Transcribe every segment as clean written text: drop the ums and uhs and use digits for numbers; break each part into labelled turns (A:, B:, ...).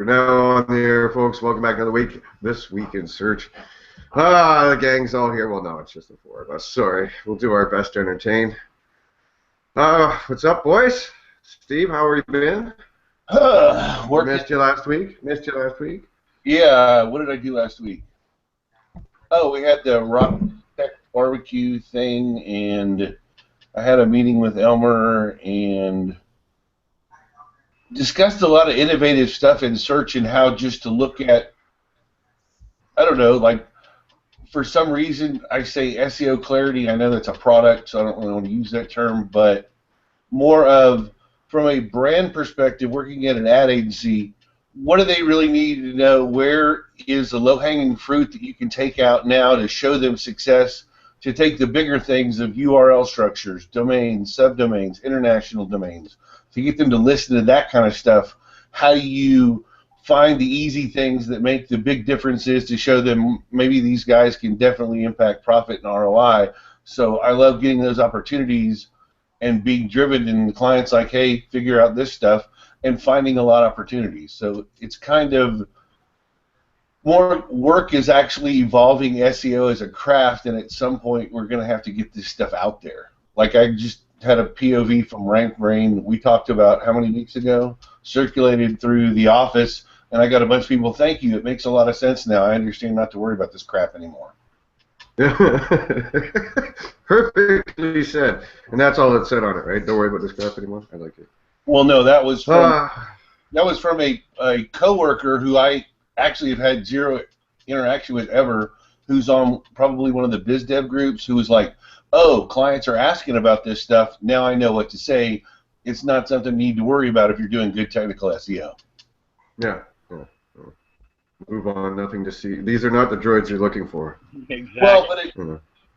A: now on the air, folks. Welcome back another week. This week in search. The gang's all here. Well, no, it's just the four of us. Sorry. We'll do our best to entertain. What's up, boys? Steve, how have you been? Missed you last week.
B: Yeah, what did I do last week? Oh, we had the Rock Tech barbecue thing, and I had a meeting with Elmer and discussed a lot of innovative stuff in search and how just to look at, I don't know, like for some reason I say SEO clarity. I know that's a product, so I don't really want to use that term, but more of from a brand perspective, working at an ad agency, what do they really need to know? Where is the low-hanging fruit that you can take out now to show them success, to take the bigger things of URL structures, domains, subdomains, international domains, to get them to listen to that kind of stuff? How do you find the easy things that make the big differences to show them maybe these guys can definitely impact profit and ROI? So I love getting those opportunities and being driven, and the client's like, hey, figure out this stuff, and finding a lot of opportunities. So it's kind of more work is actually evolving SEO as a craft, and at some point we're going to have to get this stuff out there. Like I just had a POV from RankBrain we talked about how many weeks ago, circulated through the office, and I got a bunch of people, thank you, it makes a lot of sense now. I understand not to worry about this crap anymore.
A: Perfectly said. And that's all it said on it, right? Don't worry about this crap anymore. I like it.
B: Well, no, that was from a coworker who I actually have had zero interaction with ever, who's on probably one of the biz dev groups, who was like, oh, clients are asking about this stuff. Now I know what to say. It's not something you need to worry about if you're doing good technical SEO.
A: Yeah. Move on, nothing to see. These are not the droids you're looking for.
C: Exactly.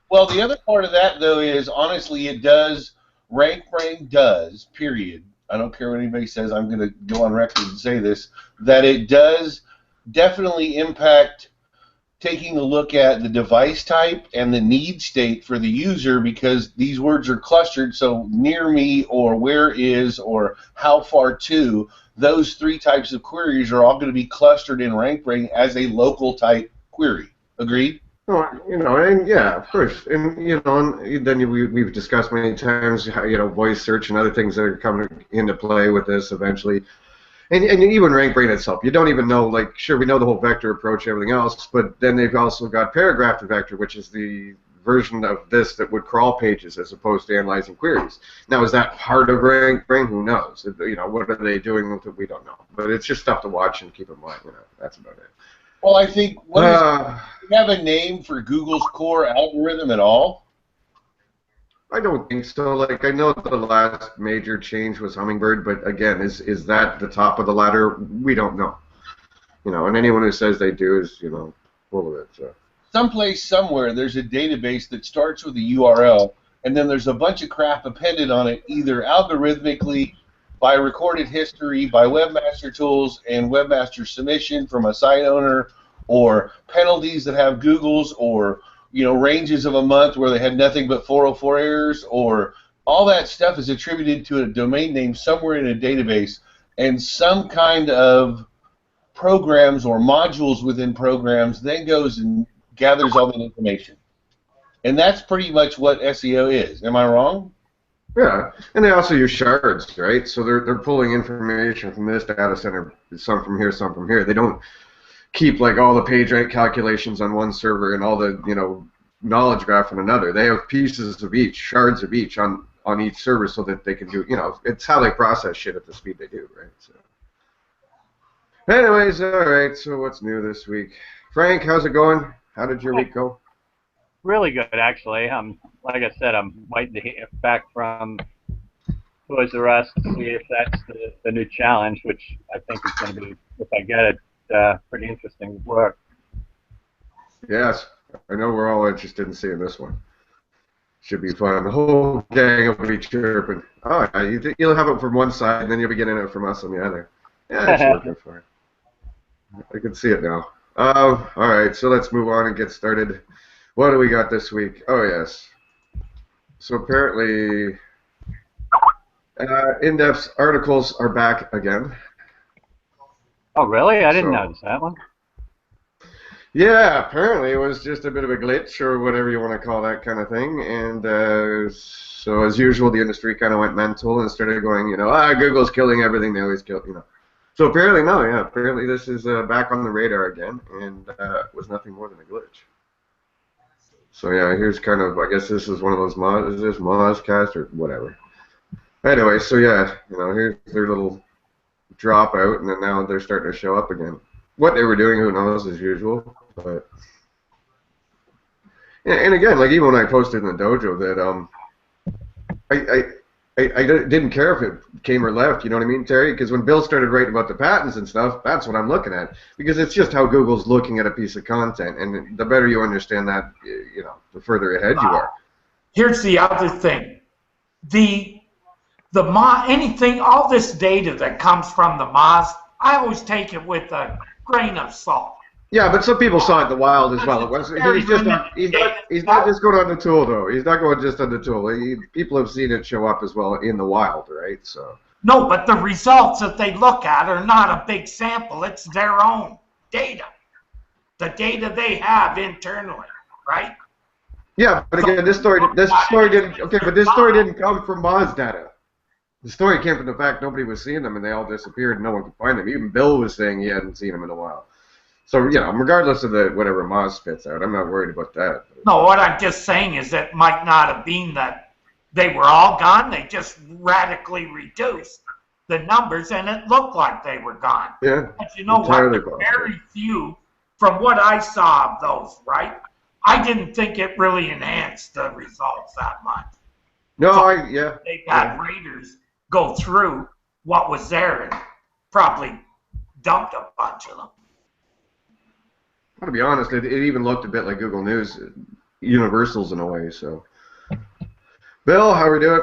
B: Well, the other part of that, though, is honestly it does, RankBrain does, period. I don't care what anybody says, I'm going to go on record and say this, that it does definitely impact taking a look at the device type and the need state for the user, because these words are clustered, so near me or where is or how far to, those three types of queries are all going to be clustered in RankBrain as a local type query. Agreed?
A: Oh, and yeah, of course. And, and then we've discussed many times how, voice search and other things that are coming into play with this eventually. And even RankBrain itself, you don't even know, like, sure, we know the whole vector approach, everything else, but then they've also got paragraph to vector, which is the version of this that would crawl pages as opposed to analyzing queries. Now, is that part of RankBrain? Who knows? What are they doing with it? We don't know. But it's just stuff to watch and keep in mind. That's about it.
B: Well, I think, do you have a name for Google's core algorithm at all?
A: I don't think so. Like, I know the last major change was Hummingbird, but again, is that the top of the ladder? We don't know. And anyone who says they do is, full of it. So.
B: Someplace, somewhere, there's a database that starts with a URL, and then there's a bunch of crap appended on it, either algorithmically, by recorded history, by webmaster tools and webmaster submission from a site owner, or penalties that have Google's, or ranges of a month where they had nothing but 404 errors, or all that stuff is attributed to a domain name somewhere in a database, and some kind of programs or modules within programs then goes and gathers all that information. And that's pretty much what SEO is. Am I wrong?
A: Yeah, and they also use shards, right? So they're pulling information from this data center, some from here, some from here. They don't keep like all the page rank calculations on one server and all the knowledge graph on another. They have pieces of each, shards of each on each server, so that they can do it's how they process shit at the speed they do, right? So, anyways, all right. So what's new this week, Frank? How's it going? How did your week go?
C: Really good, actually. Like I said, I'm waiting to hear back from Toys R Us to see if that's the new challenge, which I think is going to be, if I get it, pretty interesting work.
A: Yes, I know we're all interested in seeing this one. Should be fun. The whole gang will be chirping. Oh, yeah, you'll have it from one side, and then you'll be getting it from us on the other. Yeah, it's looking for it. I can see it now. All right, so let's move on and get started. What do we got this week? Oh, yes. So apparently, in-depth articles are back again.
C: Oh, really? I didn't
A: So
C: notice that one.
A: yeah, apparently it was just a bit of a glitch or whatever you want to call that kind of thing. And so as usual, the industry kind of went mental and started going, Google's killing everything. They always kill. So apparently, no, yeah, apparently this is back on the radar again, and it was nothing more than a glitch. So yeah, here's kind of, I guess this is one of those Moz, is this Mozcast or whatever. Anyway, so yeah, here's their little dropout, and then now they're starting to show up again. What they were doing, who knows, as usual. But and again, like even when I posted in the dojo that I didn't care if it came or left. You know what I mean, Terry? Because when Bill started writing about the patents and stuff, that's what I'm looking at. Because it's just how Google's looking at a piece of content, and the better you understand that, the further ahead you are.
D: Here's the other thing: anything, all this data that comes from the Moz, I always take it with a grain of salt.
A: Yeah, but some people saw it in the wild as well. He's not just going on the tool though. He's not going just on the tool. People have seen it show up as well in the wild, right? So.
D: No, but the results that they look at are not a big sample. It's their own data, the data they have internally, right?
A: Yeah, but again, this story didn't. Okay, but this story didn't come from Moz data. The story came from the fact nobody was seeing them and they all disappeared and no one could find them. Even Bill was saying he hadn't seen them in a while. So, regardless of whatever Moz spits out, I'm not worried about that.
D: No, what I'm just saying is it might not have been that they were all gone. They just radically reduced the numbers, and it looked like they were gone.
A: Yeah.
D: But you know what? Very few, from what I saw of those, right? I didn't think it really enhanced the results that much.
A: No,
D: so they had raiders go through what was there and probably dumped a bunch of them.
A: To be honest, it even looked a bit like Google News universals in a way. So, Bill, how are we doing?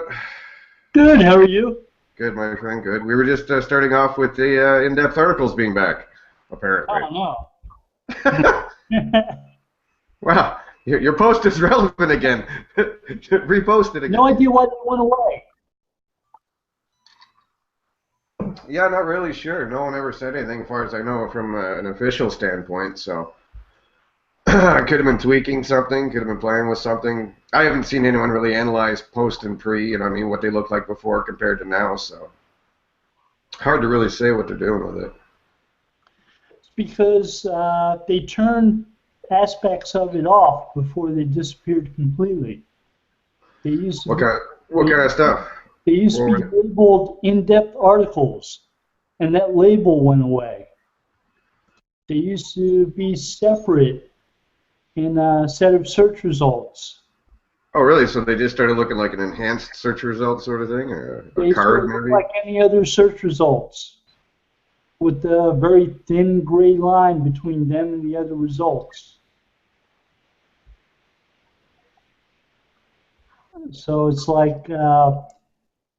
E: Good. How are you?
A: Good, my friend. Good. We were just starting off with the in-depth articles being back, apparently.
E: Oh no.
A: Wow, your post is relevant again. Repost it again.
E: No idea why they went away.
A: Yeah, not really sure. No one ever said anything, as far as I know, from an official standpoint. So. I could have been tweaking something, could have been playing with something. I haven't seen anyone really analyze post and pre, what they looked like before compared to now, so hard to really say what they're doing with it.
E: It's because they turned aspects of it off before they disappeared completely. They used to
A: what kind of stuff?
E: They used to be labeled in-depth articles, and that label went away. They used to be separate in a set of search results.
A: Oh, really? So they just started looking like an enhanced search result sort of thing, or a card maybe?
E: Like any other search results, with a very thin gray line between them and the other results. So it's like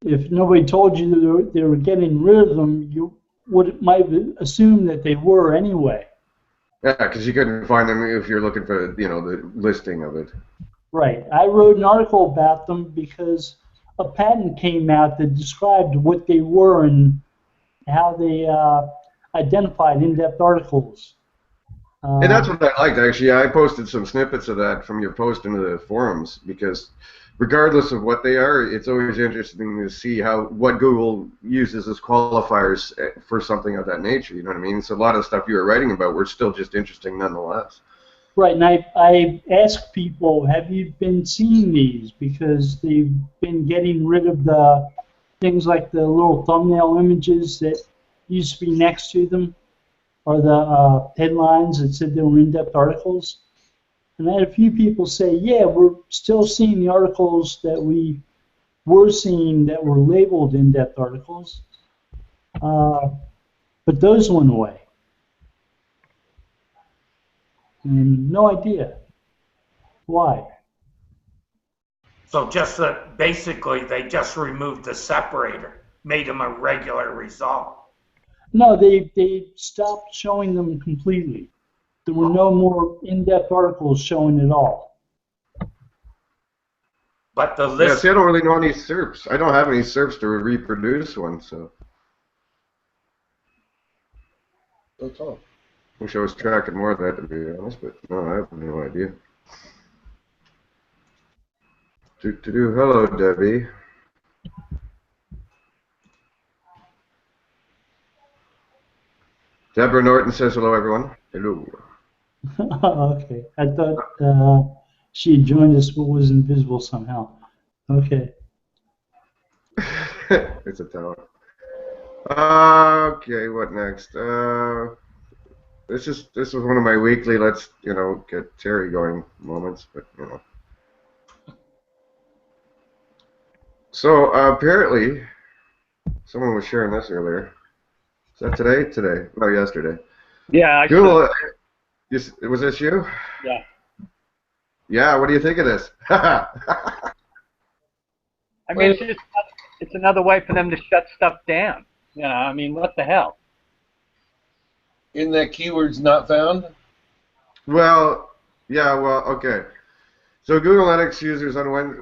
E: if nobody told you they were getting rid of them, you might assume that they were anyway.
A: Yeah, because you couldn't find them if you're looking for the listing of it.
E: Right. I wrote an article about them because a patent came out that described what they were and how they identified in-depth articles.
A: And that's what I liked, actually. I posted some snippets of that from your post into the forums because regardless of what they are, it's always interesting to see what Google uses as qualifiers for something of that nature, you know what I mean? So a lot of stuff you were writing about were still just interesting nonetheless.
E: Right, and I ask people, have you been seeing these? Because they've been getting rid of the things like the little thumbnail images that used to be next to them, or the headlines that said they were in-depth articles. And I had a few people say, yeah, we're still seeing the articles that we were seeing that were labeled in-depth articles, but those went away. And no idea why.
D: So just that basically they just removed the separator, made them a regular result.
E: No, they stopped showing them completely. There were no more in-depth articles showing at all.
D: But the list.
A: Yeah, see, I don't really know any SERPs. I don't have any SERPs to reproduce one, so.
B: That's all.
A: Wish I was tracking more of that, to be honest, but no, I have no idea. Hello, Debbie. Deborah Norton says hello, everyone. Hello.
E: Okay. I thought she had joined us but was invisible somehow. Okay.
A: It's a tower. Okay, what next? This is one of my weekly let's get Terry going moments, but So apparently, someone was sharing this earlier. Is that today? Today? No, yesterday.
C: Yeah, I
A: Google. Was this you?
C: Yeah.
A: Yeah. What do you think of this?
C: I mean, it's another way for them to shut stuff down. You know, I mean, what the hell?
B: In that keyword's not found?
A: Well, yeah. Well, okay. So Google Analytics users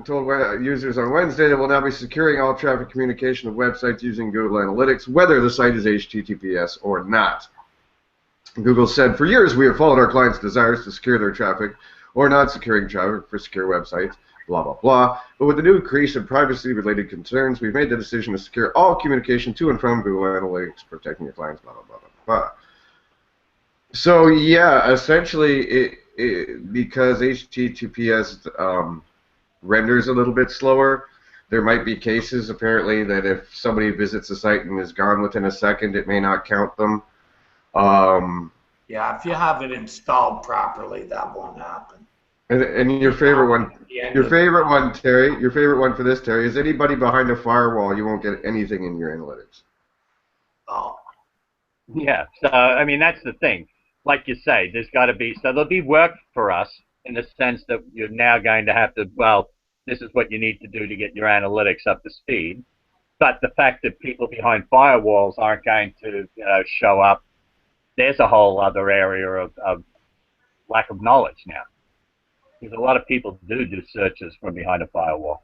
A: told users on Wednesday that will now be securing all traffic communication of websites using Google Analytics, whether the site is HTTPS or not. Google said, for years we have followed our clients' desires to secure their traffic or not securing traffic for secure websites, blah, blah, blah. But with the new increase in privacy-related concerns, we've made the decision to secure all communication to and from Google Analytics, protecting your clients, blah, blah, blah, blah, blah. So, yeah, essentially, because HTTPS renders a little bit slower, there might be cases, apparently, that if somebody visits the site and is gone within a second, it may not count them.
D: Yeah, if you have it installed properly, that won't happen.
A: And your favorite one, Terry, your favorite one for this, Terry, is anybody behind a firewall, you won't get anything in your analytics.
D: Oh.
C: Yeah, so, I mean, that's the thing. Like you say, there's got to be, so there'll be work for us in the sense that you're now going to have to, well, this is what you need to do to get your analytics up to speed. But the fact that people behind firewalls aren't going to show up, there's a whole other area of lack of knowledge now. Because a lot of people do searches from behind a firewall.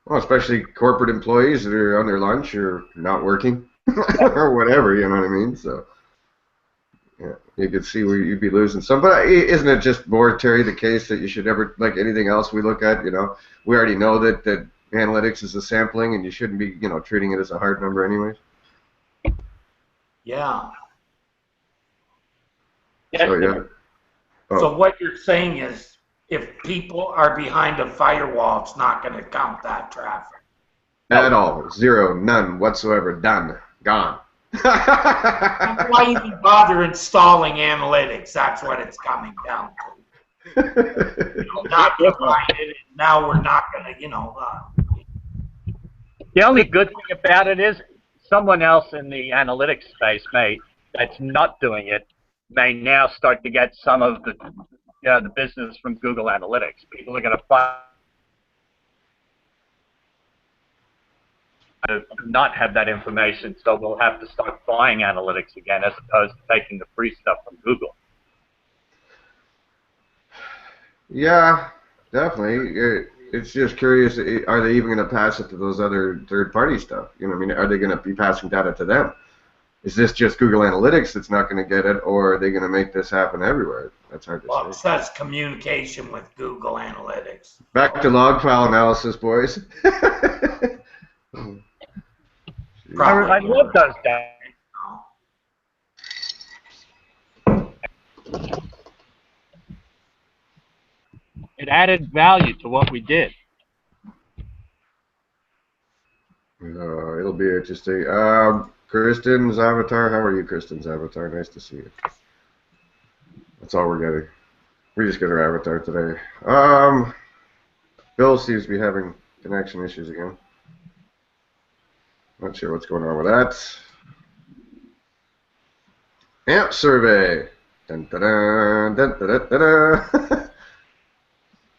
A: Well, especially corporate employees that are on their lunch or not working or whatever, you know what I mean? So, yeah, you could see where you'd be losing some. But isn't it just more, Terry, the case that you should never, like anything else we look at, we already know that analytics is a sampling and you shouldn't be, treating it as a hard number anyways?
D: Yeah.
A: So, yeah. Oh.
D: So what you're saying is, if people are behind a firewall, it's not going to count that traffic.
A: At all. Zero. None whatsoever. Done. Gone.
D: Why even bother installing analytics? That's what it's coming down to. Not behind it. Now we're not going to,
C: The only good thing about it is someone else in the analytics space that's not doing it may now start to get some of the business from Google Analytics. People are going to not have that information, so we'll have to start buying analytics again as opposed to taking the free stuff from Google.
A: Yeah, definitely. It's just curious, are they even going to pass it to those other third-party stuff? I mean, are they going to be passing data to them? Is this just Google Analytics that's not going to get it, or are they going to make this happen everywhere? That's hard to say.
D: Well, it says communication with Google Analytics.
A: Back to log file analysis, boys.
C: I love those guys. It added value to what we did.
A: It'll be interesting. Kristen's avatar. How are you, Kristen's avatar? Nice to see you. That's all we're getting. We just get our avatar today. Bill seems to be having connection issues again. Not sure what's going on with that. AMP survey. Dun, dun, dun, dun, dun, dun, dun.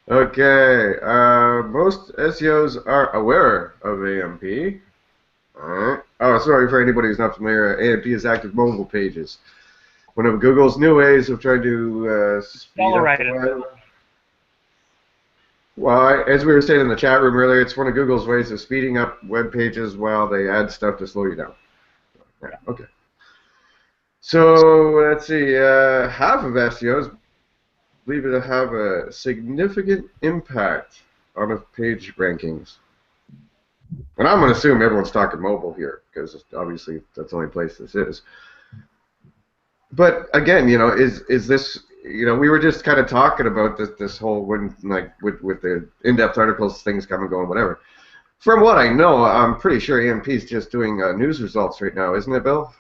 A: Okay. Most SEOs are aware of AMP. Alright. Oh, sorry for anybody who's not familiar. AMP is active mobile pages. One of Google's new ways of trying to speed up the web. Well, as we were saying in the chat room earlier, it's one of Google's ways of speeding up web pages while they add stuff to slow you down. Yeah, okay. So let's see. Half of SEOs believe it'll have a significant impact on a page rankings. And I'm going to assume everyone's talking mobile here because obviously that's the only place this is. But again, is this, we were just kind of talking about this whole when like with the in-depth articles, things come and go and whatever. From what I know, I'm pretty sure AMP is just doing news results right now, isn't it, Bill?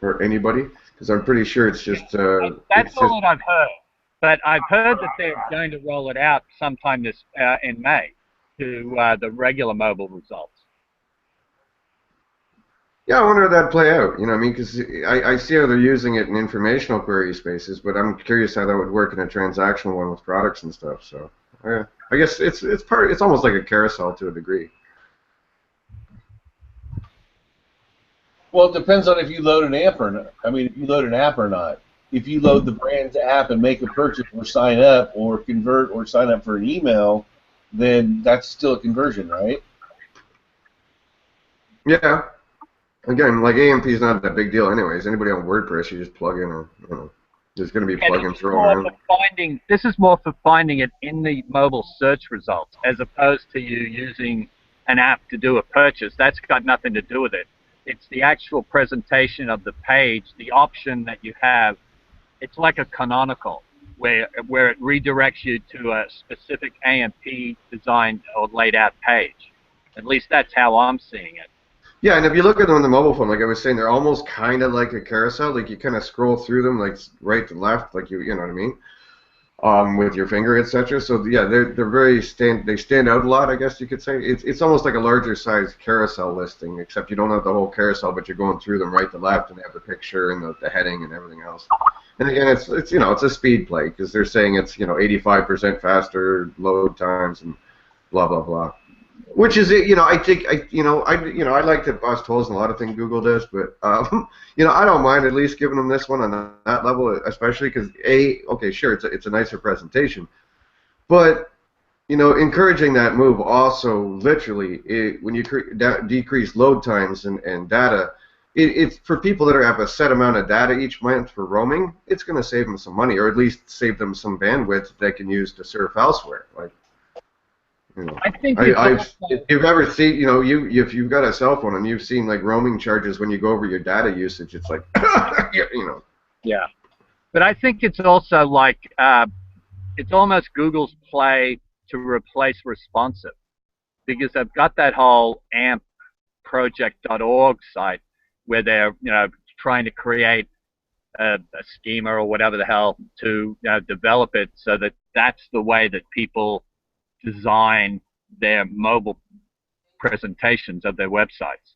A: Or anybody? Because I'm pretty sure it's just.
C: That's all that I've heard. But I've heard that they're going to roll it out sometime in May to the regular mobile results.
A: Yeah, I wonder how that'd play out. You know what I mean? Because I see how they're using it in informational query spaces, but I'm curious how that would work in a transactional one with products and stuff. So, I guess it's almost like a carousel to a degree.
B: Well, it depends on if you load an app or not. I mean, if you load an app or not. If you load the brand's app and make a purchase or sign up or convert or sign up for an email, then that's still a conversion, right?
A: Yeah. Again, like AMP is not that big deal anyways. Anybody on WordPress, you just plug in there's going to be plugins thrown around.
C: This is more for finding it in the mobile search results as opposed to you using an app to do a purchase. That's got nothing to do with it. It's the actual presentation of the page, the option that you have. It's like a canonical where it redirects you to a specific AMP designed or laid out page. At least that's how I'm seeing it.
A: Yeah, and if you look at them on the mobile phone, like I was saying, they're almost kind of like a carousel. Like you kind of scroll through them, like right to left, like you know what I mean, with your finger, etc. So yeah, they're very they stand out a lot, I guess you could say. It's almost like a larger size carousel listing, except you don't have the whole carousel, but you're going through them right to left, and they have the picture and the heading and everything else. And again, it's it's a speed play because they're saying it's 85% faster load times and blah blah blah. Which is I think I like to bust holes in a lot of things Google does, but I don't mind at least giving them this one on that level, especially because okay, sure, it's a nicer presentation, but encouraging that move also literally when you decrease load times and data. It's for people that have a set amount of data each month for roaming. It's going to save them some money, or at least save them some bandwidth that they can use to surf elsewhere. Like,
C: I think
A: if you've ever seen, if you've got a cell phone and you've seen like roaming charges when you go over your data usage, it's like,
C: Yeah, but I think it's also like it's almost Google's play to replace responsive because they've got that whole ampproject.org site where they're trying to create a schema or whatever the hell to develop it so that that's the way that people design their mobile presentations of their websites.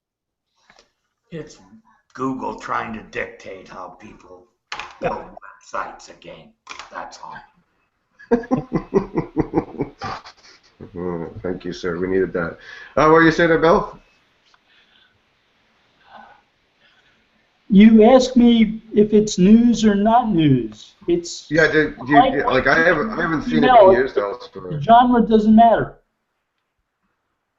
D: It's Google trying to dictate how people build websites again. That's all.
A: Thank you, sir. We needed that. What were you saying there, Bill?
E: You ask me if it's news or not news. It's
A: I haven't seen it being used elsewhere.
E: The genre doesn't matter.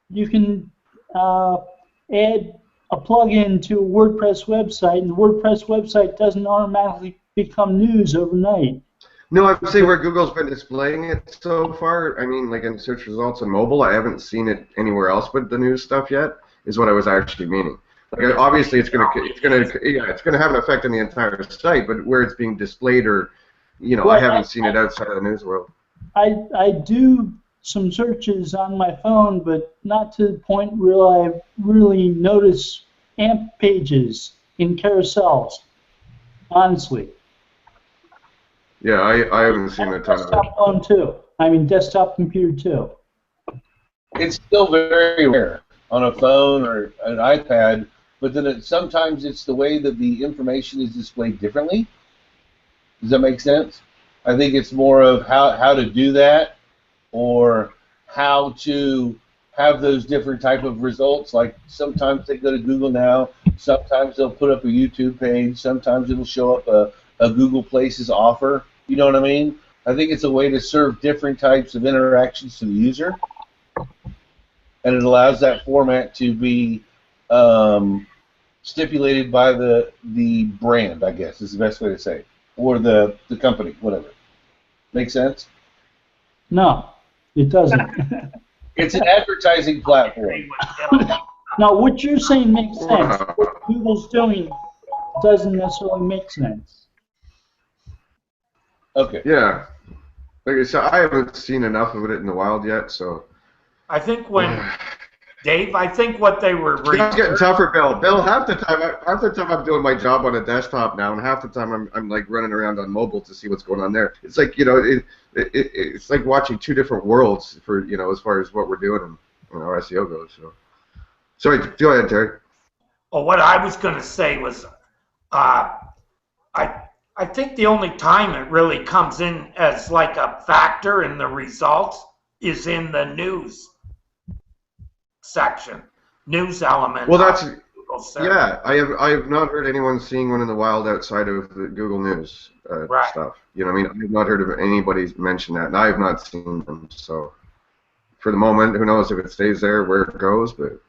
E: You can add a plugin to a WordPress website, and the WordPress website doesn't automatically become news overnight.
A: No, I'd say where Google's been displaying it so far, I mean, like in search results on mobile, I haven't seen it anywhere else but the news stuff yet, is what I was actually meaning. Like, obviously, it's gonna have an effect on the entire site, but where it's being displayed, or I haven't seen it outside of the news world.
E: I do some searches on my phone, but not to the point where I really notice AMP pages in carousels. Honestly.
A: Yeah, I haven't seen a ton of it.
E: Desktop phone too. I mean, desktop computer too.
B: It's still very rare on a phone or an iPad. But then sometimes it's the way that the information is displayed differently. Does that make sense? I think it's more of how to do that, or how to have those different type of results. Like sometimes they go to Google Now, sometimes they'll put up a YouTube page, sometimes it'll show up a Google Places offer. You know what I mean? I think it's a way to serve different types of interactions to the user. and it allows that format to be stipulated by the brand, I guess is the best way to say it, or the company, whatever. Make sense?
E: No, it doesn't.
B: It's an advertising platform.
E: Now, what you're saying makes sense.
A: Wow.
E: What Google's doing doesn't necessarily make sense.
B: Okay.
A: Yeah. Like I said, I haven't seen enough of it in the wild yet, so.
D: I think Dave, I think what they were
A: It's getting tougher, Bill. Bill, half the time I'm doing my job on a desktop now, and half the time I'm like running around on mobile to see what's going on there. It's like, you know, it's like watching two different worlds for, you know, as far as what we're doing and, you know, our SEO goes. So, sorry, go ahead, Terry.
D: Well, what I was going to say was, I think the only time it really comes in as like a factor in the results is in the news section, news element.
A: Well, that's
D: Google search.
A: yeah. I have not heard anyone seeing one in the wild outside of the Google News
D: Right.
A: stuff. You know what I mean? I've not heard of anybody mention that, and I have not seen them. So, for the moment, who knows if it stays there, where it goes? But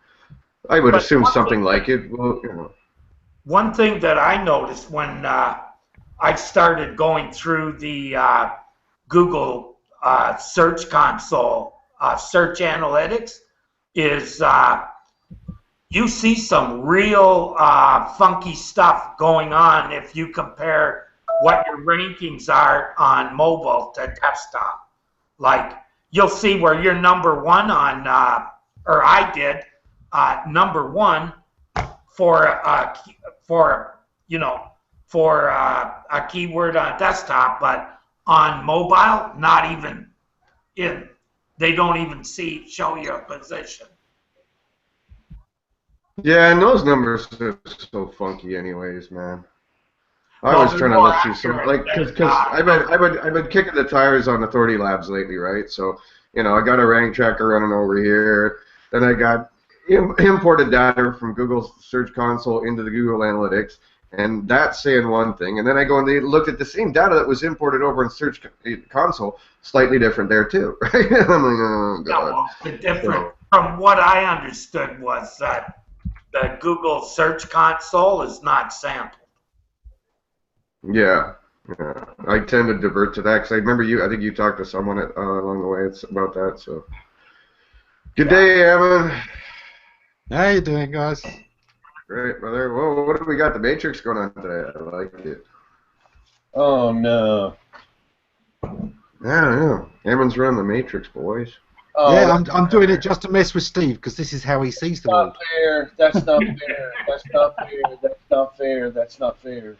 A: I would assume something like it. Well, you know.
D: One thing that I noticed when I started going through the Google Search Console search analytics is you see some real funky stuff going on if you compare what your rankings are on mobile to desktop. Like you'll see where you're number one on, or I did, number one for a keyword on desktop, but on mobile, not even in. They don't even show you a position.
A: Yeah, and those numbers are so funky, anyways, man. I
D: Well,
A: was trying to
D: they're
A: look
D: more
A: through some,
D: accurate
A: like,
D: than,
A: because I've been kicking the tires on Authority Labs lately, right? So, you know, I got a rank tracker running over here. Then I got imported data from Google Search Console into the Google Analytics, and that's saying one thing. And then I go and they looked at the same data that was imported over in Search Console, slightly different there too, right? I'm like, oh god.
D: no, well, the different from what I understood was that the Google Search Console is not sampled.
A: Yeah, yeah. I tend to divert to that because I remember I think you talked to someone along the way about that. So, good day, Evan.
F: How you doing, guys?
A: Great, brother. Whoa, what do we got? The Matrix going on today. I like it.
B: Oh no.
A: I don't know. Evan's running the Matrix, boys.
B: Oh,
F: Yeah, I'm doing it just to mess with Steve because this is how he sees the world.
B: not fair. That's not fair. That's not fair. That's not fair. That's not fair.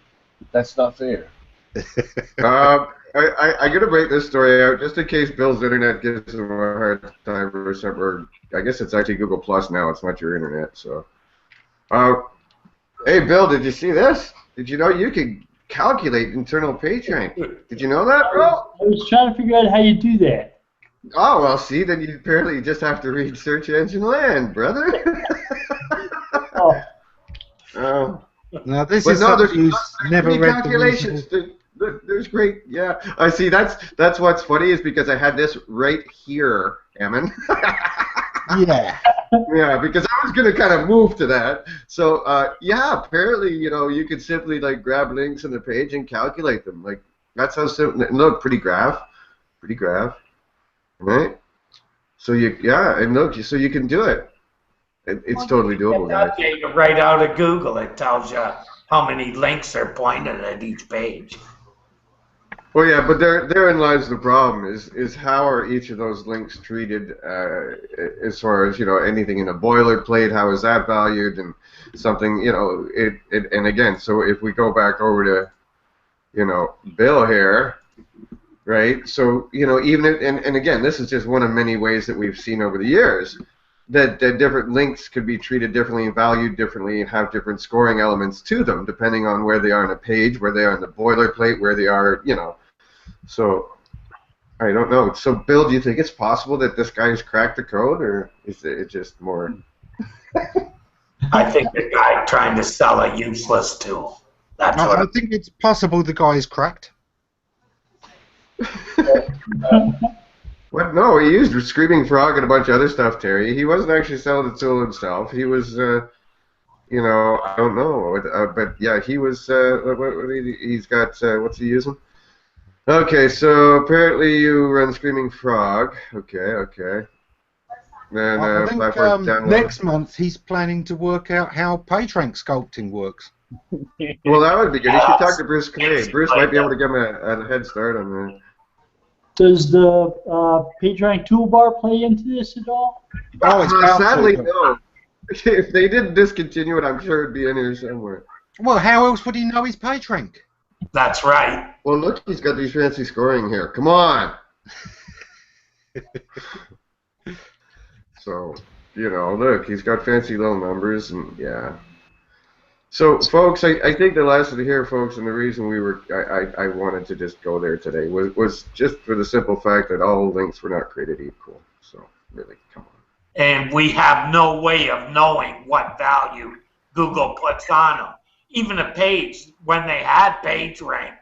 B: That's not fair.
A: I'm gonna break this story out just in case Bill's internet gives him a hard time or something. Or I guess it's actually Google Plus now. It's not your internet. So, hey, Bill, did you see this? Did you know you can calculate internal page rank? Did you know that, bro?
E: I was trying to figure out how you do that.
A: Oh, well, see, then you apparently just have to read Search Engine Land, brother.
E: Oh.
F: Now this
A: But
F: is
A: no,
F: something who's never
A: many
F: read the
A: calculations. There's great, yeah. I see. That's what's funny is because I had this right here, Eamon.
F: Yeah.
A: Yeah, because I was gonna kind of move to that. So yeah, apparently you could simply like grab links on the page and calculate them. Like that's how simple. Look, pretty graph, right? So and look, so you can do it. It's totally doable, guys.
D: That data right out of Google, it tells you how many links are pointed at each page.
A: Well, yeah, but therein lies the problem: is how are each of those links treated as far as anything in a boilerplate? How is that valued? And something and again, so if we go back over to Bill here, right? So even if, and again, this is just one of many ways that we've seen over the years that different links could be treated differently and valued differently and have different scoring elements to them depending on where they are on a page, where they are in the boilerplate, where they are, So, I don't know. So, Bill, do you think it's possible that this guy's cracked the code, or is it just more?
D: I think the guy trying to sell a useless tool. That's what
F: I think it's possible the guy is cracked.
A: What? No, he used Screaming Frog and a bunch of other stuff, Terry. He wasn't actually selling the tool himself. He was, I don't know, but yeah, he was. He's got. What's he using? Okay, so apparently you run Screaming Frog. Okay. Then
F: I think
A: platform download.
F: next month he's planning to work out how PageRank sculpting works.
A: Well, that would be good. You should talk to Bruce Clay. Bruce might be able to give him a head start on that.
E: Does the PageRank toolbar play into this at all?
F: Oh, it's bound
A: Sadly,
F: to.
A: no. If they didn't discontinue it, I'm sure it'd be in here somewhere.
F: Well, how else would he know his PageRank?
D: That's right.
A: Well, look, he's got these fancy scoring here. Come on. So, look, he's got fancy little numbers, and yeah. So, folks, I think the lesson here, folks, and the reason I wanted to just go there today was just for the simple fact that all links were not created equal. So, really, come on.
D: And we have no way of knowing what value Google puts on them. Even a page, when they had PageRank,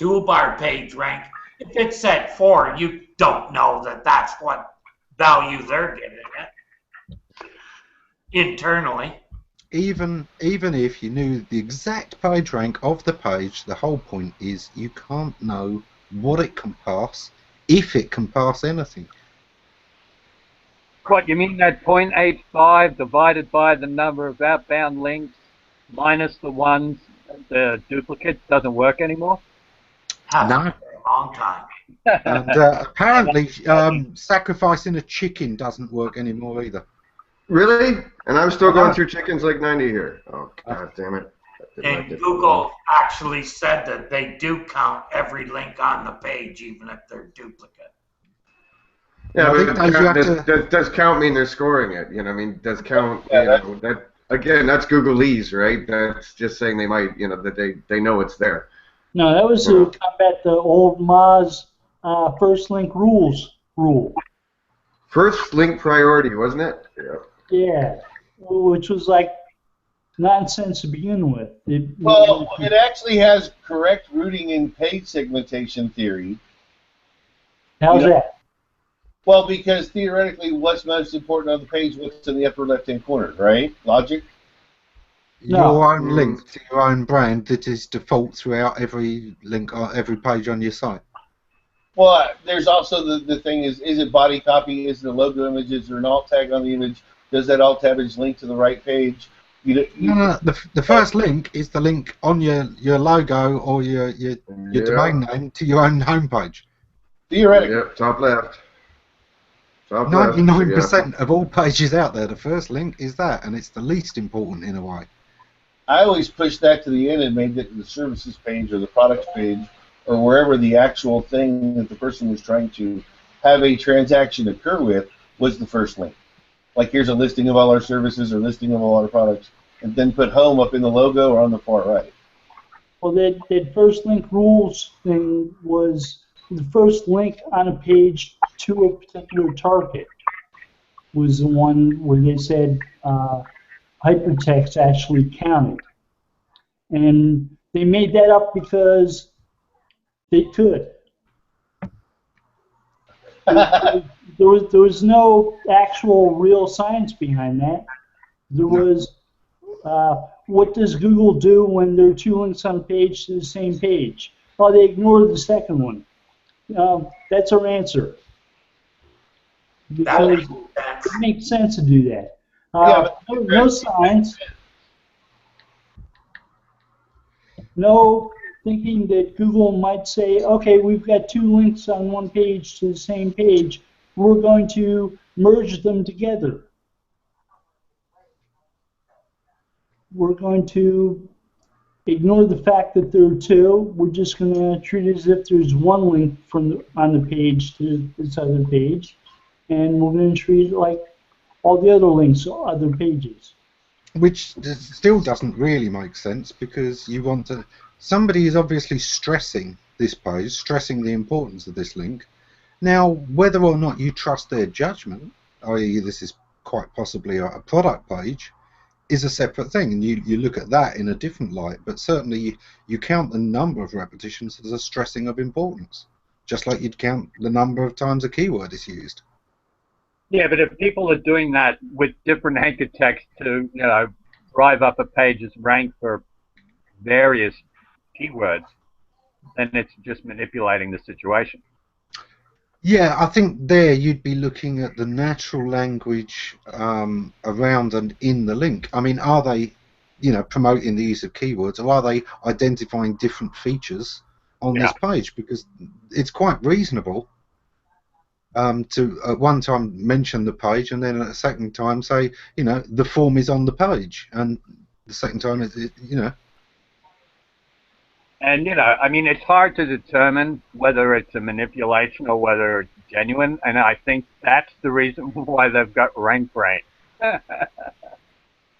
D: toolbar PageRank, if it said 4, you don't know that that's what value they're giving it internally.
F: Even if you knew the exact PageRank of the page, the whole point is you can't know what it can pass, if it can pass anything.
C: What, you mean that 0.85 divided by the number of outbound links minus the duplicates doesn't work anymore?
F: No.
D: For a long time.
F: And apparently, sacrificing a chicken doesn't work anymore either.
A: Really? And I'm still going through chickens like 90 here. Oh, God damn it.
D: And Google actually said that they do count every link on the page, even if they're duplicate.
A: Yeah,
F: but
A: does count mean they're scoring it? Does count, that, again, that's Googleese, right? That's just saying they might, that they know it's there.
E: No, that was to combat the old Moz first link rules rule.
A: First link priority, wasn't it?
E: Yeah, which was like nonsense to begin with.
B: It actually has correct routing and page segmentation theory.
E: How's that?
B: Well, because theoretically, what's most important on the page, what's in the upper left-hand corner, right? Logic?
E: No.
F: Your own link to your own brand that is default throughout every link or every page on your site.
B: Well, there's also the thing is it body copy? Is it a logo image? Is there an alt tag on the image? Does that alt image link to the right page?
F: No. The first link is the link on your logo or your domain name to your own homepage.
B: Theoretically.
A: Yep, top left.
F: 99% of all pages out there, the first link is that, and it's the least important in a way.
B: I always pushed that to the end and made it the services page or the products page or wherever the actual thing that the person was trying to have a transaction occur with was the first link. Like, here's a listing of all our services or listing of all our products, and then put home up in the logo or on the far right.
E: Well, that first link rules thing was the first link on a page to a particular target was the one where they said hypertext actually counted. And they made that up because they could. There was no actual real science behind that. There was, what does Google do when there are two links on a page to the same page? Well, they ignore the second one. That's our answer. Because it makes sense to do that. No science. No thinking that Google might say, okay, we've got two links on one page to the same page. We're going to merge them together. We're going to ignore the fact that there are two. We're just going to treat it as if there's one link on the page to this other page. And we're going to treat it like all the other links on other pages.
F: Which still doesn't really make sense, because you want to... Somebody is obviously stressing this page, stressing the importance of this link. Now, whether or not you trust their judgment, i.e. this is quite possibly a product page, is a separate thing, and you look at that in a different light, but certainly you count the number of repetitions as a stressing of importance. just like you'd count the number of times a keyword is used.
C: Yeah, but if people are doing that with different anchor text to, drive up a page's rank for various keywords, then it's just manipulating the situation.
F: Yeah, I think there you'd be looking at the natural language around and in the link. I mean, are they, promoting the use of keywords, or are they identifying different features on this page? Because it's quite reasonable to at one time mention the page and then at a second time say, the form is on the page, and the second time
C: And, I mean, it's hard to determine whether it's a manipulation or whether it's genuine, and I think that's the reason why they've got rank brain.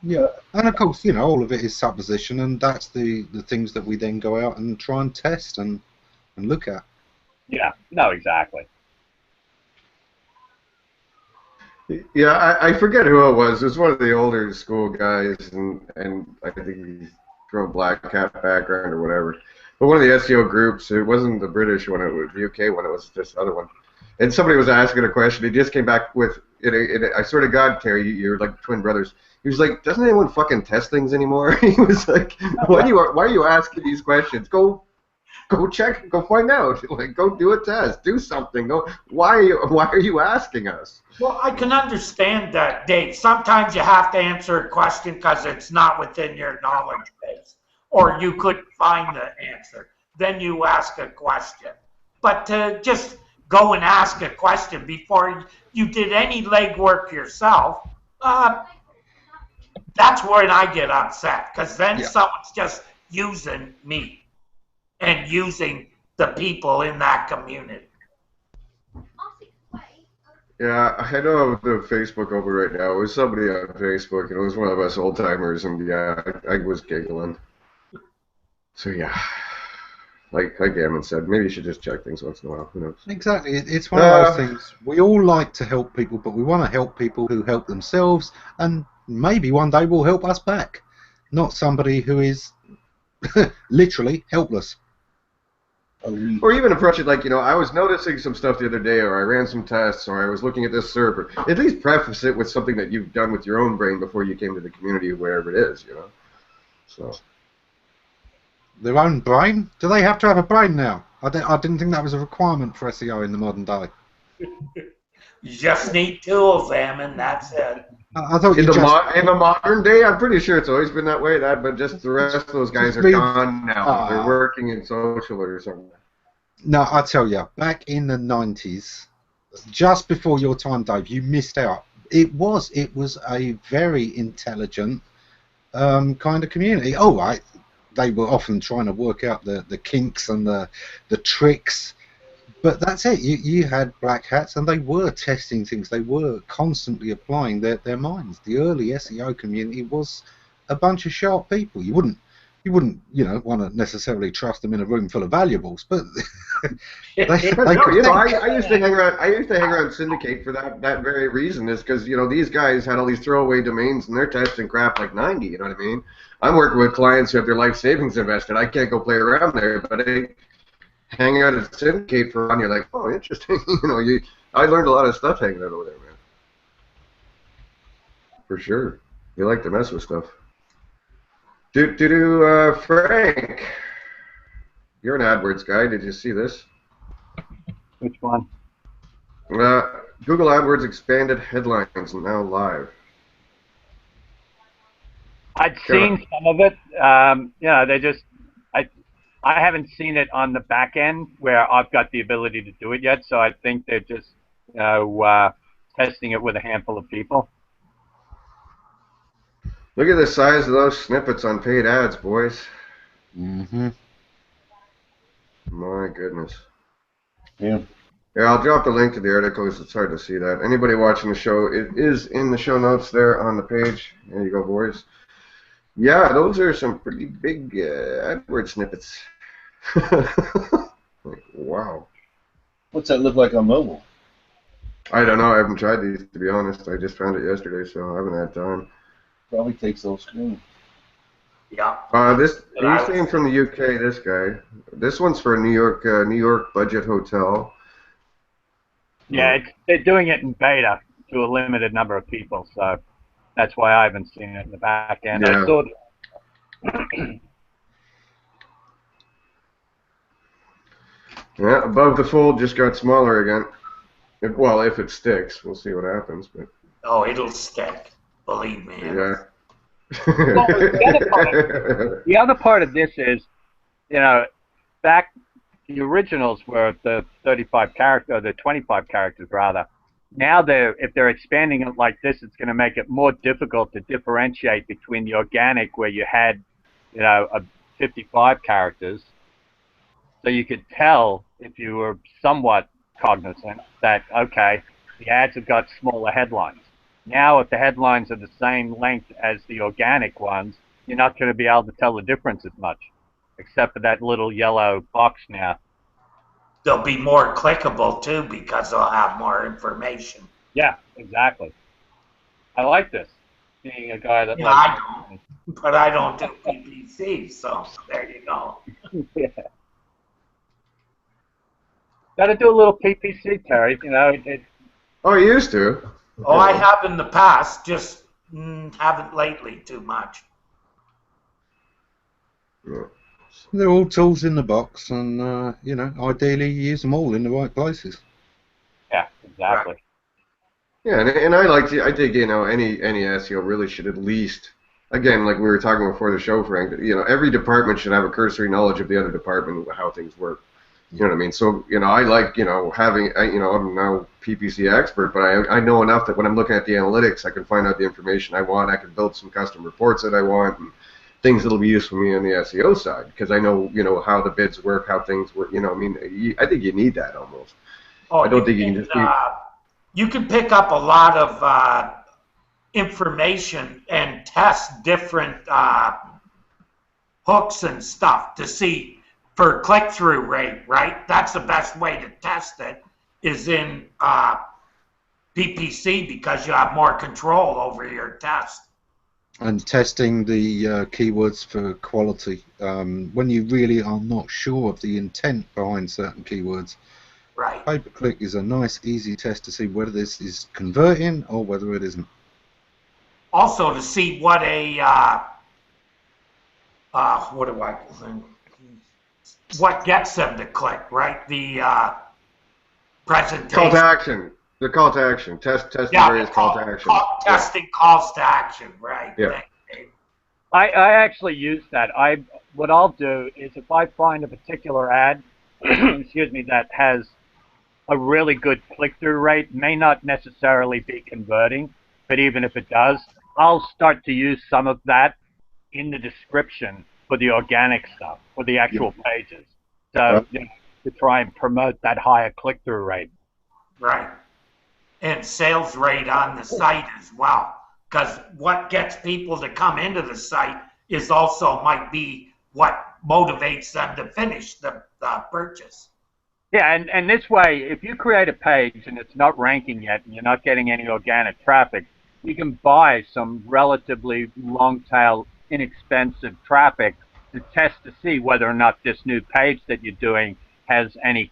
F: Yeah, and of course, all of it is supposition, and that's the things that we then go out and try and test and look at.
C: Yeah, no, exactly.
A: Yeah, I forget who it was. It was one of the older school guys, and I think he's from a black hat background or whatever. But one of the SEO groups, it wasn't the British one, it was the UK one, it was this other one. And somebody was asking a question. He just came back with, I swear to God, Terry, you're like twin brothers. He was like, doesn't anyone fucking test things anymore? He was like, why are you asking these questions? Go check, go find out. Like, go do a test, do something. Why are you asking us?
D: Well, I can understand that, Dave. Sometimes you have to answer a question because it's not within your knowledge base, or you couldn't find the answer. Then you ask a question. But to just go and ask a question before you did any legwork yourself, that's when I get upset, because then someone's just using me and using the people in that community.
A: Yeah, I know the Facebook over right now. It was somebody on Facebook, and it was one of us old timers, and yeah, I was giggling. So yeah, like Gammon said, maybe you should just check things once in a while. Who knows?
F: Exactly, it's one of those things. We all like to help people, but we want to help people who help themselves, and maybe one day will help us back, not somebody who is literally helpless.
A: Or even approach it like, I was noticing some stuff the other day, or I ran some tests, or I was looking at this server. At least preface it with something that you've done with your own brain before you came to the community, wherever it is, So.
F: Their own brain? Do they have to have a brain now? I didn't think that was a requirement for SEO in the modern day.
D: You just need two of them, and that's it.
F: I thought
A: in the modern day, I'm pretty sure it's always been that way. But just the rest of those guys are gone now. They're working in social or something.
F: No, I tell you, back in the 90s, just before your time, Dave, you missed out. It was a very intelligent kind of community. Oh, right, they were often trying to work out the kinks and the tricks. But that's it. You had black hats, and they were testing things. They were constantly applying their minds. The early SEO community was a bunch of sharp people. You wouldn't want to necessarily trust them in a room full of valuables, but
A: I used to hang around Syndicate for that very reason. Is because these guys had all these throwaway domains and they're testing crap like 90. You know what I mean? I'm working with clients who have their life savings invested. I can't go play around there, but hang out at Syndicate for fun. You're like, oh, interesting. I learned a lot of stuff hanging out over there, man. For sure. You like to mess with stuff. Frank, you're an AdWords guy. Did you see this?
C: Which one?
A: Google AdWords expanded headlines now live.
C: I'd seen some of it. They just, I haven't seen it on the back end where I've got the ability to do it yet. So I think they're just testing it with a handful of people.
A: Look at the size of those snippets on paid ads, boys.
F: Mm-hmm.
A: My goodness.
B: Yeah.
A: Yeah, I'll drop the link to the article because it's hard to see that. Anybody watching the show, it is in the show notes there on the page. There you go, boys. Yeah, those are some pretty big AdWords snippets. Like, wow.
B: What's that look like on mobile?
A: I don't know. I haven't tried these, to be honest. I just found it yesterday, so I haven't had time.
B: Probably takes full screen.
D: Yeah.
A: This he's saying from the UK. This guy. This one's for a New York budget hotel.
C: Yeah, they're doing it in beta to a limited number of people, so that's why I haven't seen it in the back end.
A: Yeah.
C: I saw
A: Yeah, above the fold just got smaller again. If it sticks, we'll see what happens. But
D: Oh, it'll stick. Believe me.
A: yeah.
C: Well, the other part of this is, back the originals were the 35 character, or the 25 characters rather. Now if they're expanding it like this, it's going to make it more difficult to differentiate between the organic, where you had, 55 characters, so you could tell if you were somewhat cognizant that okay, the ads have got smaller headlines. Now, if the headlines are the same length as the organic ones, you're not going to be able to tell the difference as much, except for that little yellow box now.
D: They'll be more clickable too because they'll have more information.
C: Yeah, exactly. I like this. Being a guy that
D: Yeah, I don't, but I don't do PPC, so there you go.
C: Yeah. Got to do a little PPC, Terry.
A: Oh, you used to.
D: Oh, I have in the past, just haven't lately too much.
A: Yeah.
F: They're all tools in the box, and ideally you use them all in the right places.
C: Yeah, exactly.
D: Right.
A: Yeah, and I think any SEO really should at least, again, like we were talking before the show, Frank, every department should have a cursory knowledge of the other department, how things work. You know what I mean? So, I like, having, I'm now PPC expert, but I know enough that when I'm looking at the analytics, I can find out the information I want. I can build some custom reports that I want, and things that'll be useful for me on the SEO side, because I know, how the bids work, how things work. I think you need that almost.
D: Oh,
A: I don't think you can just
D: you can pick up a lot of information and test different hooks and stuff to see for click-through rate, right? That's the best way to test it, is in PPC, because you have more control over your test.
F: And testing the keywords for quality. When you really are not sure of the intent behind certain keywords,
D: right?
F: Pay-per-click is a nice, easy test to see whether this is converting or whether it isn't.
D: Also, to see what what gets them to click, right? The presentation.
A: Call to action. The call to action. Testing various call to action.
D: Testing calls to action, right?
A: Yeah.
C: I actually use that. What I'll do is if I find a particular ad, excuse me, that has a really good click-through rate, may not necessarily be converting, but even if it does, I'll start to use some of that in the description for the organic stuff, for the actual pages, so to try and promote that higher click-through rate.
D: Right. And sales rate on the site as well, because what gets people to come into the site is also might be what motivates them to finish the purchase.
C: Yeah, and this way, if you create a page and it's not ranking yet and you're not getting any organic traffic, you can buy some relatively long-tail, inexpensive traffic to test to see whether or not this new page that you're doing has any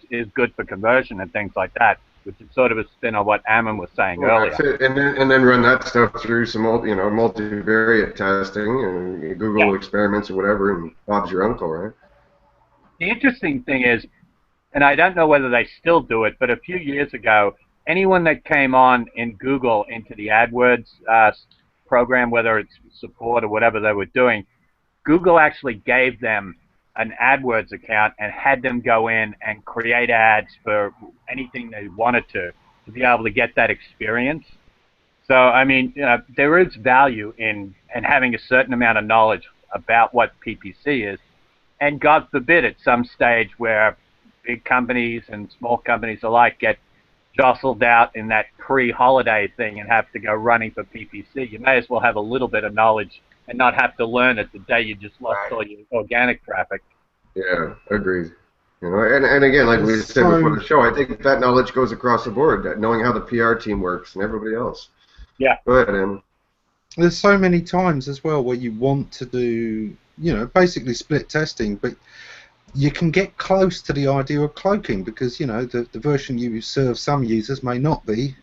C: is good for conversion and things like that, which is sort of a spin on what Ammon was saying earlier.
A: That's it. And then run that stuff through some multivariate testing and Google experiments or whatever, and Bob's your uncle, right?
C: The interesting thing is, and I don't know whether they still do it, but a few years ago, anyone that came on in Google into the AdWords program, whether it's support or whatever they were doing, Google actually gave them an AdWords account and had them go in and create ads for anything they wanted to be able to get that experience. So, I mean, there is value in having a certain amount of knowledge about what PPC is. And God forbid at some stage where big companies and small companies alike get jostled out in that pre-holiday thing and have to go running for PPC, you may as well have a little bit of knowledge and not have to learn it the day you just lost all your organic traffic.
A: Yeah, agreed. And again, like we said before the show, I think that knowledge goes across the board, that knowing how the PR team works and everybody else.
C: Yeah.
A: Go ahead, Em.
F: there's so many times as well where you want to do, basically split testing, but you can get close to the idea of cloaking because, the version you serve some users may not be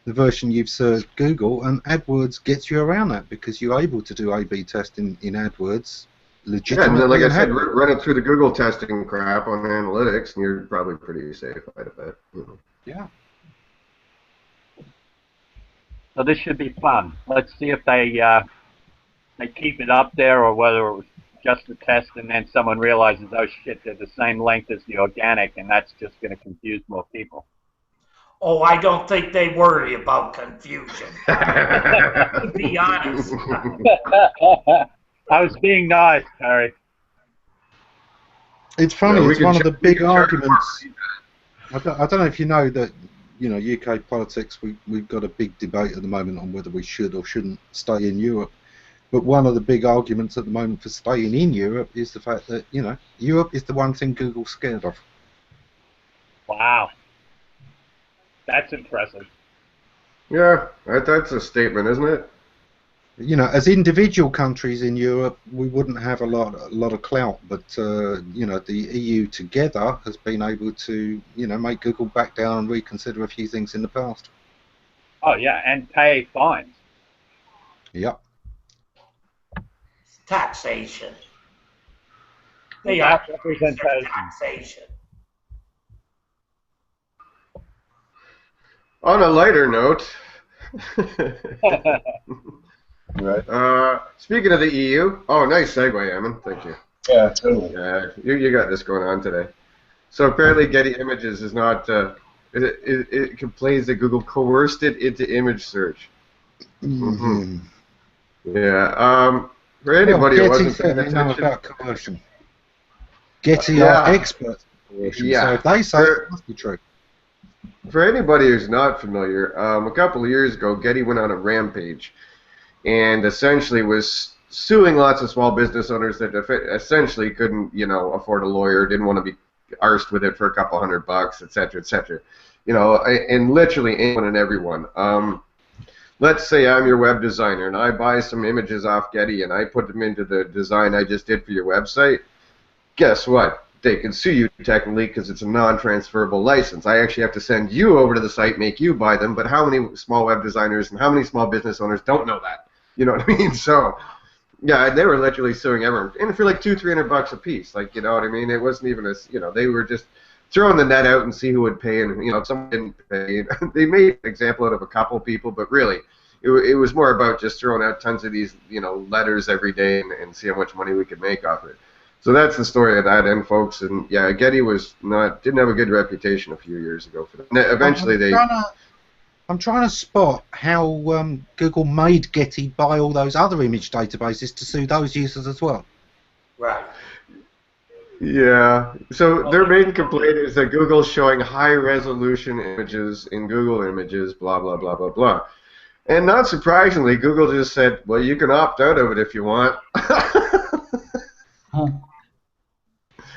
F: the version you've served Google, and AdWords gets you around that because you're able to do A/B testing in AdWords
A: Yeah, and then,
F: legitimately.
A: like I said,
F: happily.
A: run it through the Google testing crap on analytics, and you're probably pretty safe, I bet.
F: Yeah.
C: So this should be fun. Let's see if they keep it up there, or whether it was just a test and then someone realizes, oh shit, they're the same length as the organic, and that's just going to confuse more people.
D: Oh, I don't think they worry about confusion. To be honest.
C: I was being nice, Harry.
F: It's funny.
A: Yeah,
F: it's one of the big arguments. I don't know if you know that. UK politics. We've got a big debate at the moment on whether we should or shouldn't stay in Europe. But one of the big arguments at the moment for staying in Europe is the fact that Europe is the one thing Google's scared of.
C: Wow. That's impressive.
A: Yeah, that's a statement, isn't it?
F: As individual countries in Europe, we wouldn't have a lot of clout, but the EU together has been able to make Google back down and reconsider a few things in the past.
C: Oh yeah, and pay fines.
F: Yep.
D: Taxation. They are
C: representation.
D: taxation.
A: On a lighter note,
B: Right.
A: speaking of the EU, oh, nice segue, Eamon. Thank you.
B: Yeah, totally.
A: Yeah, you got this going on today. So apparently, Getty Images is not. It complains that Google coerced it into image search.
F: Mm-hmm.
A: Yeah. For anybody who wasn't paying
F: certainly know
A: attention,
F: about coercion. Getty are experts in coercion,
A: Yeah.
F: so if they say it must be true.
A: for anybody who's not familiar, a couple of years ago, Getty went on a rampage and essentially was suing lots of small business owners that essentially couldn't, afford a lawyer, didn't want to be arsed with it for a couple $100, et cetera, et cetera. And literally anyone and everyone. Let's say I'm your web designer and I buy some images off Getty and I put them into the design I just did for your website. Guess what? They can sue you technically because it's a non-transferable license. I actually have to send you over to the site, make you buy them, but how many small web designers and how many small business owners don't know that? You know what I mean? So, yeah, they were literally suing everyone. And for like $200-300 a piece, like, you know what I mean? It wasn't even they were just throwing the net out and see who would pay, and, if someone didn't pay, they made an example out of a couple people, but really, it was more about just throwing out tons of these, letters every day and see how much money we could make off it. So that's the story of that end, folks. And yeah, Getty didn't have a good reputation a few years ago for that. Eventually,
F: I'm trying to spot how Google made Getty buy all those other image databases to sue those users as well.
D: Right.
A: Yeah. So their main complaint is that Google's showing high-resolution images in Google Images, blah blah blah blah blah. And not surprisingly, Google just said, "Well, you can opt out of it if you want."
E: Huh.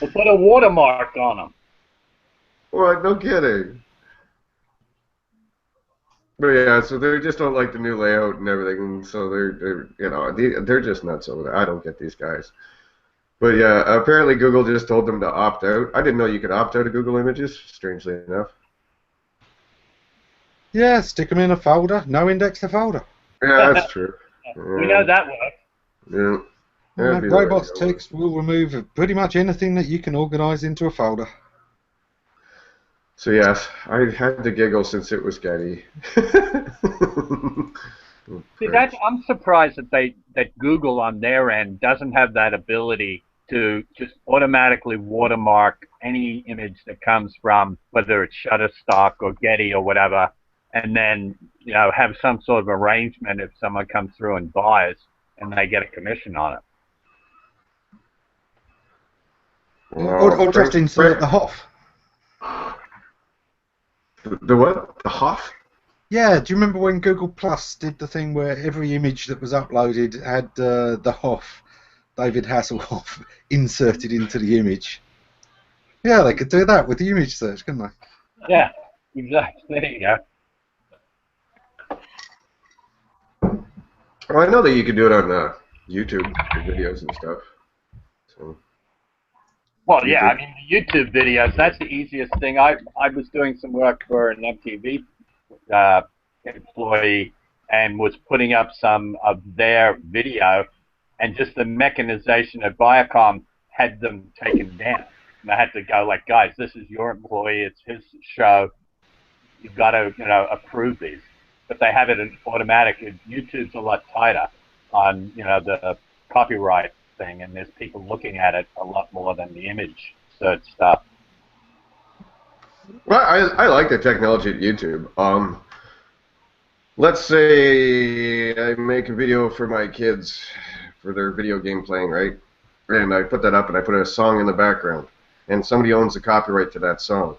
C: We'll put a watermark on them.
A: What? No kidding. But yeah, so they just don't like the new layout and everything, and so they're just nuts over there. I don't get these guys. But yeah, apparently Google just told them to opt out. I didn't know you could opt out of Google Images, strangely enough.
F: Yeah, stick them in a folder, no index the folder.
A: Yeah, that's true.
C: We know that works.
A: Yeah. That'd be the way to
F: Robots
A: go.
F: text will remove pretty much anything that you can organize into a folder.
A: So yes, I had to giggle since it was Getty.
C: See, I'm surprised that Google on their end doesn't have that ability to just automatically watermark any image that comes from whether it's Shutterstock or Getty or whatever, and then have some sort of arrangement if someone comes through and buys and they get a commission on it.
F: Or just insert the HOF.
A: The what? The HOF?
F: Yeah, do you remember when Google Plus did the thing where every image that was uploaded had the HOF, David Hasselhoff, inserted into the image? Yeah, they could do that with the image search, couldn't they?
C: Yeah, exactly. There you go.
A: Well, I know that you can do it on YouTube videos and stuff. So
C: Well,
A: you
C: yeah, I
A: could.
C: mean, the YouTube videos, that's the easiest thing. I was doing some work for an MTV employee and was putting up some of their video, and just the mechanization of Viacom had them taken down. And I had to go like, guys, this is your employee. It's his show. You've got to, approve these. But they have it in automatic. YouTube's a lot tighter on, the copyright thing, and there's people looking at it a lot more than the image search stuff.
A: Well, I like the technology at YouTube. Let's say I make a video for my kids for their video game playing, right? And I put that up and I put a song in the background, and somebody owns the copyright to that song,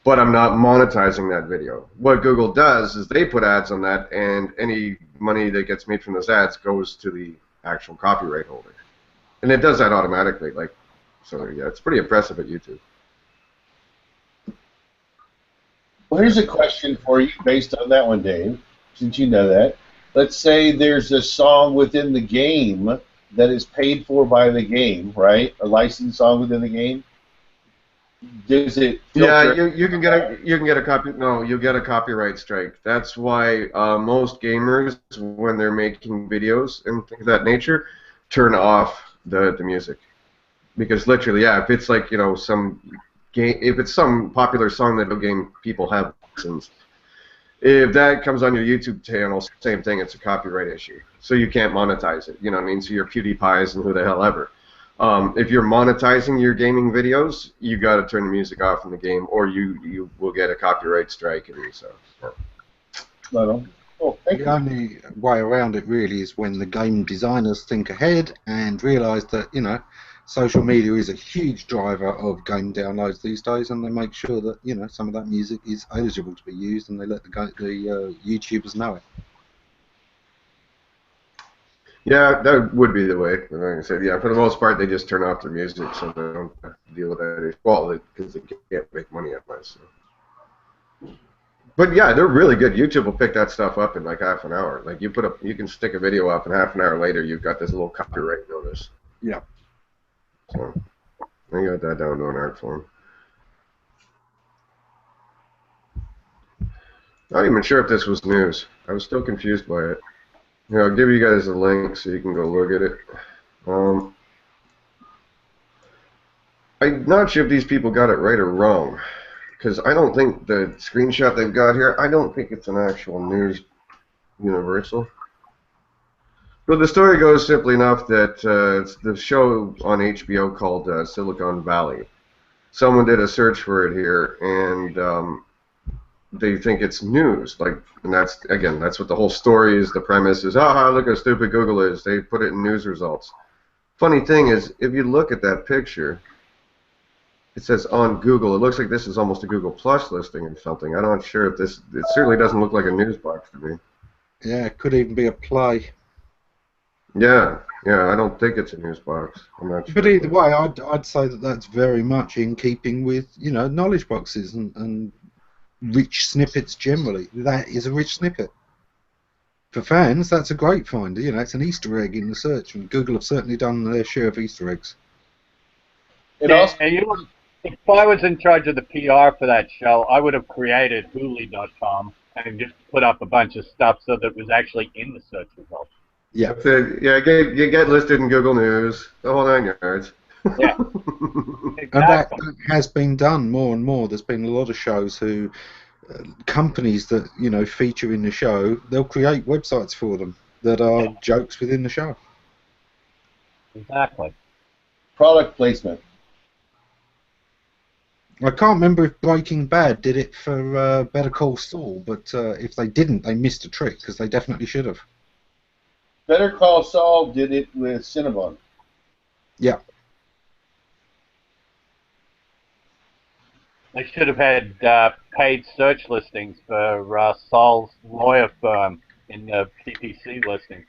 A: but I'm not monetizing that video. What Google does is they put ads on that, and any money that gets made from those ads goes to the actual copyright holder, and it does that automatically. So yeah, it's pretty impressive at YouTube.
B: Well, here's a question for you based on that one, Dave, since you know that. Let's say there's a song within the game that is paid for by the game, right? A licensed song within the game. Does it filter?
A: Yeah, you can get a copy. No, you get a copyright strike. That's why most gamers, when they're making videos and things of that nature, turn off the music, because literally, yeah, if it's like some game, if it's some popular song that the game people have licensed, if that comes on your YouTube channel, same thing, it's a copyright issue. So you can't monetize it. You know what I mean? So your PewDiePies and who the hell ever. If you're monetizing your gaming videos, you got to turn the music off in the game, or you will get a copyright strike. And so.
B: No. Oh, thank
F: The
B: you.
F: only way around it really is when the game designers think ahead and realise that social media is a huge driver of game downloads these days, and they make sure that some of that music is eligible to be used, and they let the YouTubers know it.
A: Yeah, that would be the way. Like I said, yeah, for the most part, they just turn off their music so they don't have to deal with that. Well, because they can't make money at it. So. But yeah, they're really good. YouTube will pick that stuff up in like half an hour. Like you can stick a video up, and half an hour later, you've got this little copyright notice.
F: Yeah.
A: So I got that down to an art form. Not even sure if this was news. I was still confused by it. Here, I'll give you guys a link so you can go look at it. I'm not sure if these people got it right or wrong, because I don't think the screenshot they've got here, I don't think it's an actual news universal. But the story goes simply enough that it's the show on HBO called Silicon Valley. Someone did a search for it here, and they think it's news, and that's what the whole story is. The premise is, look how stupid Google is. They put it in news results. Funny thing is, if you look at that picture, it says on Google. It looks like this is almost a Google Plus listing or something. I'm not sure if it certainly doesn't look like a news box to me.
F: Yeah, it could even be a play.
A: Yeah, I don't think it's a news box. I'm not sure.
F: But either way, I'd say that that's very much in keeping with knowledge boxes and rich snippets generally. That is a rich snippet. For fans, that's a great find. It's an Easter egg in the search, and Google have certainly done their share of Easter eggs.
C: If I was in charge of the PR for that show, I would have created Hooli.com and just put up a bunch of stuff so that it was actually in the search results.
F: Yeah.
A: Yeah, you get listed in Google News, the whole 9 yards.
C: Yeah.
F: Exactly. And that has been done more and more. There's been a lot of shows who, companies that feature in the show, they'll create websites for them that are jokes within the show.
C: Exactly.
B: Product placement.
F: I can't remember if Breaking Bad did it for Better Call Saul, but if they didn't, they missed a trick, because they definitely should have.
B: Better Call Saul did it with Cinnabon.
F: Yeah.
C: They should have had paid search listings for Saul's lawyer firm in the PPC listing.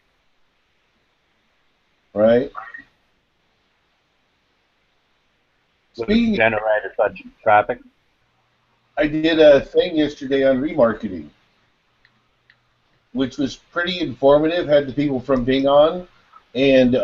B: Right.
C: Speaking generated such traffic.
B: I did a thing yesterday on remarketing. which was pretty informative. Had the people from Bing on, and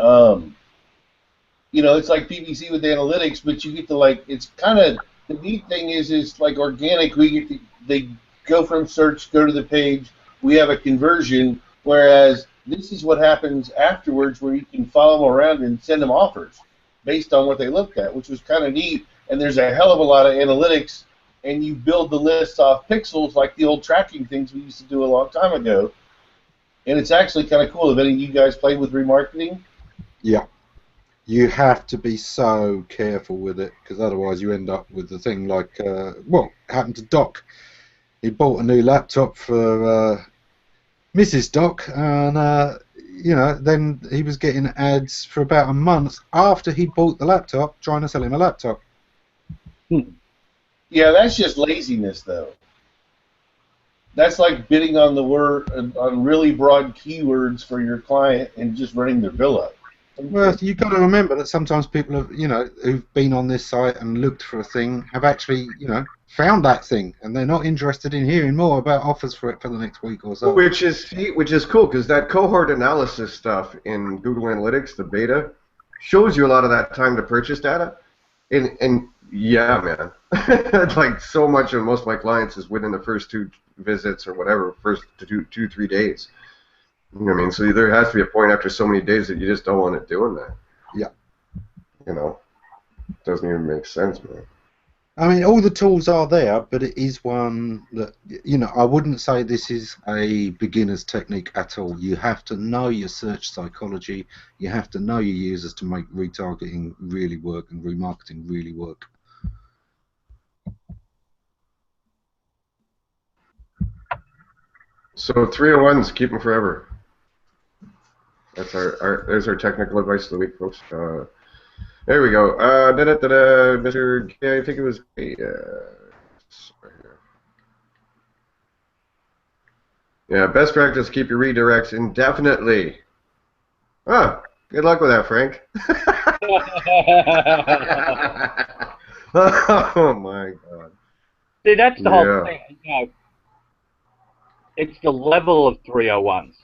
B: it's like PPC with analytics, but you get to like it's kind of the neat thing is like organic. We get to, they go from search, go to the page. We have a conversion, whereas this is what happens afterwards, where you can follow them around and send them offers based on what they looked at, which was kind of neat. And there's a hell of a lot of analytics, and you build the lists off pixels like the old tracking things we used to do a long time ago. And it's actually kind of cool. Have any of you guys played with remarketing?
F: Yeah. You have to be so careful with it, because otherwise you end up with the thing like, what happened to Doc. He bought a new laptop for Mrs. Doc, and then he was getting ads for about a month after he bought the laptop, trying to sell him a laptop.
B: Yeah, that's just laziness, though. That's like bidding on the word on really broad keywords for your client and just running their bill up.
F: Well, you've got to remember that sometimes people have, who've been on this site and looked for a thing have actually, found that thing, and they're not interested in hearing more about offers for it for the next week or so.
A: Which is cool, because that cohort analysis stuff in Google Analytics, the beta, shows you a lot of that time to purchase data. And yeah, man, like so much of most of my clients is within the first 2 visits or whatever, first 2-3 days. You know what I mean? So there has to be a point after so many days that you just don't want it doing that.
F: Yeah.
A: It doesn't even make sense, man.
F: I mean, all the tools are there, but it is one that, I wouldn't say this is a beginner's technique at all. You have to know your search psychology. You have to know your users to make retargeting really work and remarketing really work.
A: So 301s, keep them forever. That's there's our technical advice of the week, folks. There we go. Mr. I think it was right here. Yeah, best practice, keep your redirects indefinitely. Oh, good luck with that, Frank. Oh my God.
C: See, that's the whole thing. It's the level of 301s.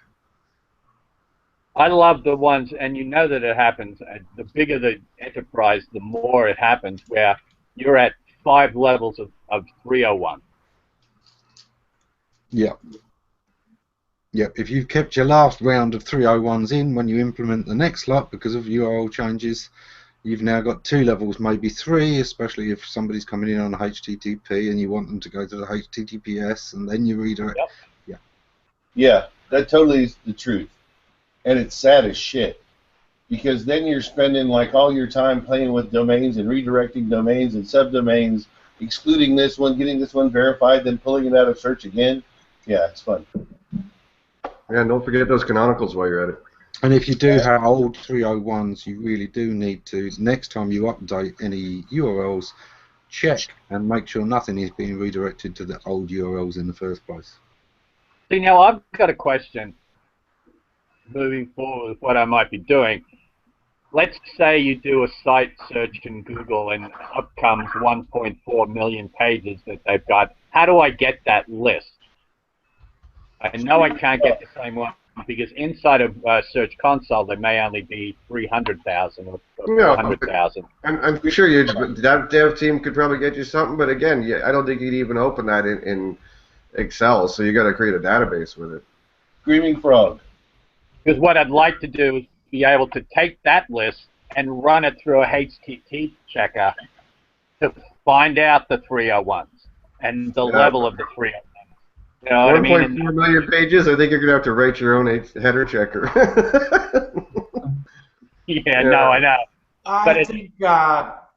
C: I love the ones, and you know that it happens. The bigger the enterprise, the more it happens, where you're at 5 levels of 301.
F: Yeah. Yeah, if you've kept your last round of 301s in when you implement the next lot because of URL changes, you've now got 2 levels, maybe 3, especially if somebody's coming in on HTTP and you want them to go to the HTTPS and then you redirect.
C: Yep.
F: Yeah.
B: Yeah, that totally is the truth. And it's sad as shit, because then you're spending like all your time playing with domains and redirecting domains and subdomains, excluding this one, getting this one verified, then pulling it out of search again. Yeah, it's fun.
A: Yeah, and don't forget those canonicals while you're at it.
F: And if you do have old 301s, you really do need to, next time you update any URLs, check and make sure nothing is being redirected to the old URLs in the first place.
C: See, now I've got a question. Moving forward with what I might be doing, let's say you do a site search in Google and up comes 1.4 million pages that they've got. How do I get that list? I know I can't get the same one because inside of Search Console there may only be 300,000 or 400,000.
A: I'm sure that dev team could probably get you something, but again, I don't think you'd even open that in Excel, so you got to create a database with it.
B: Screaming Frog.
C: Because what I'd like to do is be able to take that list and run it through a HTTP checker to find out the 301s and the level of the 301s. You know what I mean?
A: 1.4 million pages, I think you're going to have to write your own header checker.
C: Yeah, no, I know.
D: I think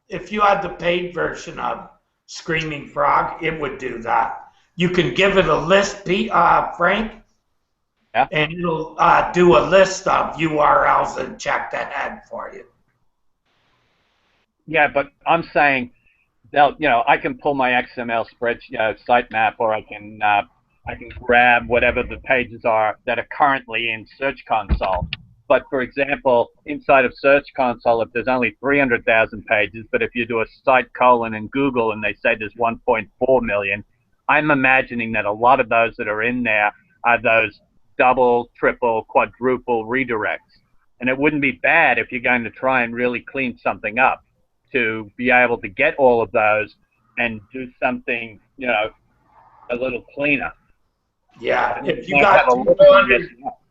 D: if you had the paid version of Screaming Frog, it would do that. You can give it a list, Frank,
C: yeah,
D: and it'll do a list of URLs and check that ad for you.
C: Yeah, but I'm saying, I can pull my XML spreadsheet sitemap, or I can grab whatever the pages are that are currently in Search Console. But for example, inside of Search Console, if there's only 300,000 pages, but if you do a site colon in Google and they say there's 1.4 million, I'm imagining that a lot of those that are in there are those double, triple, quadruple redirects. And it wouldn't be bad if you're going to try and really clean something up to be able to get all of those and do something, you know, a little cleaner.
D: Yeah, if you
C: Might have
D: got
C: a little bit missing up.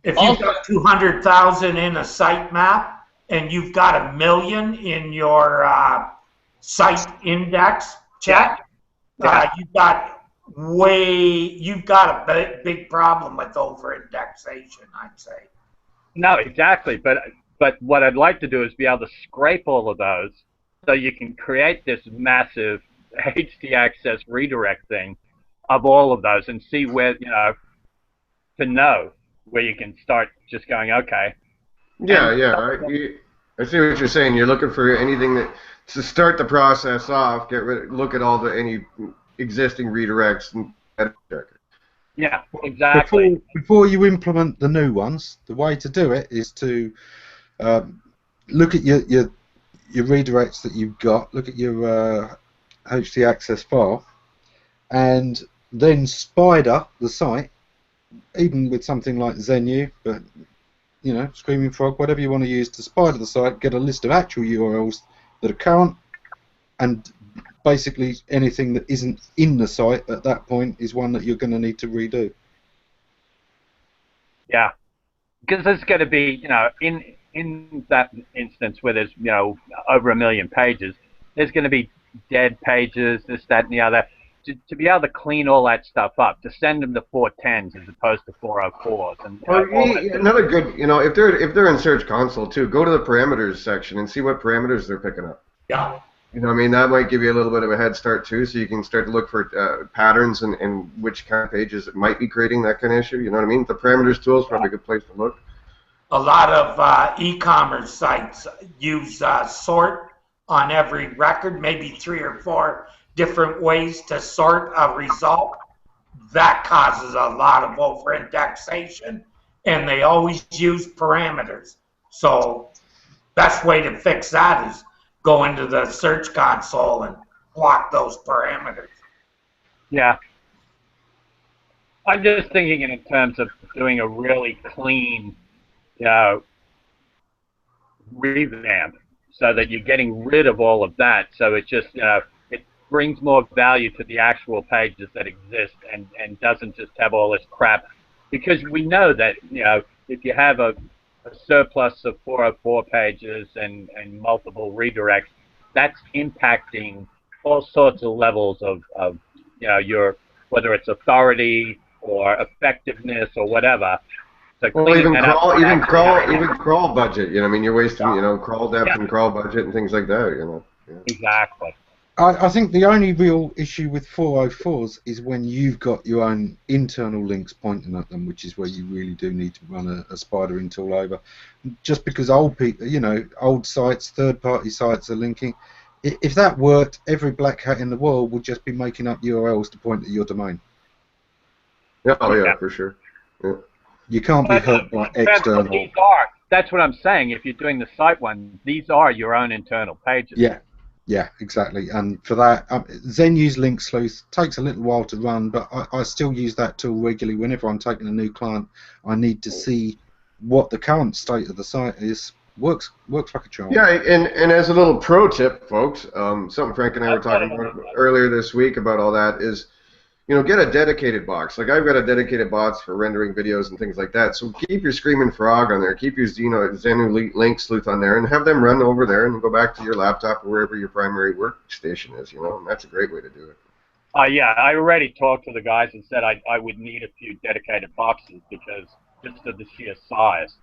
D: if you've got 200,000 in a site and you've got 1 million in your site index check, you've got a big problem with over indexation, I'd say.
C: No, exactly. But what I'd like to do is be able to scrape all of those so you can create this massive HT-access redirect thing of all of those and see where, you know, to know where you can start just going, okay.
A: Yeah, yeah. I see what you're saying. You're looking for anything that to start the process off. Look at all any existing redirects and check it.
C: Yeah, exactly.
F: Before you implement the new ones, the way to do it is to look at your redirects that you've got. Look at your HT access file, and then spider the site, even with something like Zenu, but you know, Screaming Frog, whatever you want to use to spider the site, get a list of actual URLs that are current, and basically anything that isn't in the site at that point is one that you're going to need to redo.
C: Yeah, because there's going to be, you know, in that instance where there's, you know, over 1 million pages, there's going to be dead pages, this, that, and the other. To be able to clean all that stuff up, to send them to 410s as opposed to 404s, and
A: another good, you know, if they're in Search Console too, go to the parameters section and see what parameters they're picking up.
D: Yeah.
A: You know, I mean, that might give you a little bit of a head start too, so you can start to look for patterns and which kind of pages it might be creating that kind of issue. You know what I mean? The parameters tool is probably a good place to look.
D: A lot of e-commerce sites use sort on every record, maybe 3 or 4 different ways to sort a result. That causes a lot of over-indexation, and they always use parameters. So best way to fix that is go into the Search Console and block those parameters.
C: Yeah. I'm just thinking in terms of doing a really clean, you know, revamp so that you're getting rid of all of that. So it just, you know, it brings more value to the actual pages that exist and doesn't just have all this crap. Because we know that, you know, if you have a surplus of 404 pages and multiple redirects, that's impacting all sorts of levels of you know, your, whether it's authority or effectiveness or whatever. So
A: well, even crawl budget. You know, I mean, you're wasting, you know, crawl depth and crawl budget and things like that. You know. Yeah.
C: Exactly.
F: I think the only real issue with 404s is when you've got your own internal links pointing at them, which is where you really do need to run a spidering tool over. Just because old people, you know, old sites, third-party sites are linking. If that worked, every black hat in the world would just be making up URLs to point at your domain.
A: Yeah, oh yeah, for sure. Yeah.
F: You can't be hurt by external.
C: These that's what I'm saying. If you're doing the site one, these are your own internal pages.
F: Yeah. Yeah, exactly. And for that, Zenu's Link Sleuth takes a little while to run, but I still use that tool regularly. Whenever I'm taking a new client, I need to see what the current state of the site is. Works like a charm.
A: Yeah, and as a little pro tip, folks, something Frank and I were talking about earlier this week about all that is, you know, get a dedicated box. Like I've got a dedicated box for rendering videos and things like that. So keep your Screaming Frog on there. Keep your Zenu Link Sleuth on there, and have them run over there and go back to your laptop or wherever your primary workstation is. You know, and that's a great way to do it.
C: Yeah, I already talked to the guys and said I would need a few dedicated boxes because just of the sheer size.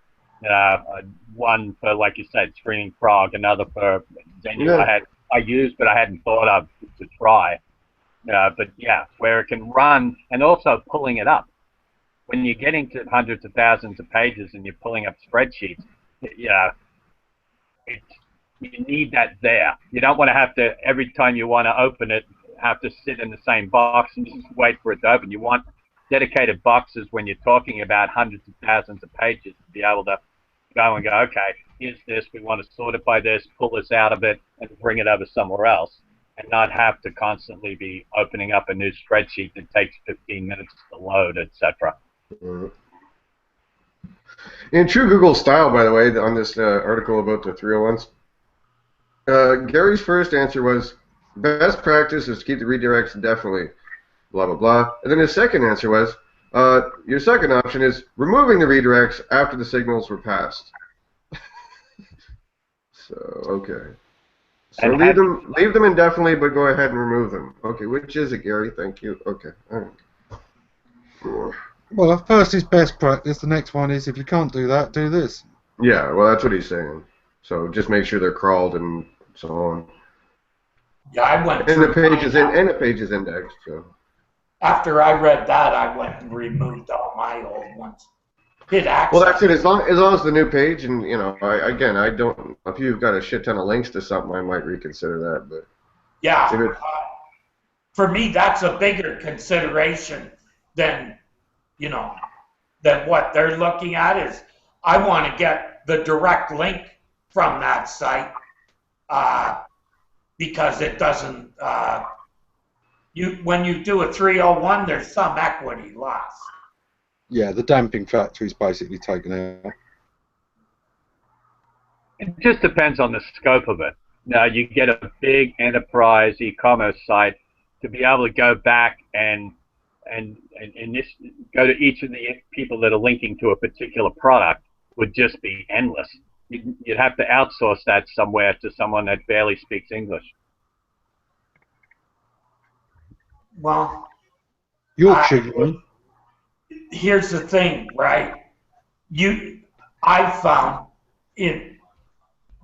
C: One for, like you said, Screaming Frog, another for Zenu.
A: Yeah.
C: I used, but I hadn't thought of to try. But yeah, where it can run, and also pulling it up. When you're getting to hundreds of thousands of pages and you're pulling up spreadsheets, you know, you need that there. You don't want to have to, every time you want to open it, have to sit in the same box and just wait for it to open. You want dedicated boxes when you're talking about hundreds of thousands of pages to be able to go and go, okay, here's this, we want to sort it by this, pull this out of it, and bring it over somewhere else. And not have to constantly be opening up a new spreadsheet that takes 15 minutes to load, etc.
A: Mm-hmm. In true Google style, by the way, on this article about the 301s, Gary's first answer was, best practice is to keep the redirects definitely, blah, blah, blah. And then his second answer was, your second option is removing the redirects after the signals were passed. So, okay. So
C: And
A: leave them indefinitely, but go ahead and remove them. Okay, which is it, Gary? Thank you. Okay. All right.
F: Well, first is best practice. The next one is if you can't do that, do this.
A: Yeah, well, that's what he's saying. So just make sure they're crawled and so on.
D: Yeah, I went
A: And
D: through.
A: the page is indexed. So
D: After I read that, I went and removed all my old ones. Hit access.
A: well, that's it. As long as the new page, and I don't. If you've got a shit ton of links to something, I might reconsider that. But
D: yeah, for me, that's a bigger consideration than than what they're looking at. Is I want to get the direct link from that site because it doesn't. When you do a 301, there's some equity loss.
F: Yeah, the damping factor is basically taken out.
C: It just depends on the scope of it. Now, you get a big enterprise e-commerce site to be able to go back and go to each of the people that are linking to a particular product would just be endless. You'd have to outsource that somewhere to someone that barely speaks English.
D: Well,
F: Yorkshire.
D: Here's the thing, right? I found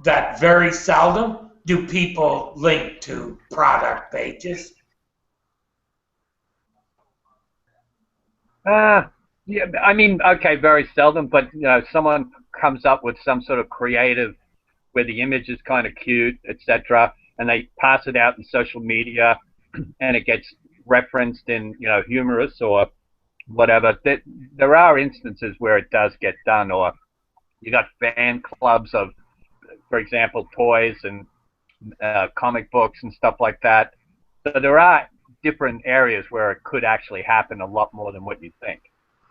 D: that very seldom do people link to product pages.
C: Yeah, I mean, okay, very seldom, but someone comes up with some sort of creative where the image is kind of cute, etc., and they pass it out in social media, and it gets referenced in humorous or whatever. There are instances where it does get done, or you got fan clubs of, for example, toys and comic books and stuff like that. So there are different areas where it could actually happen a lot more than what you think.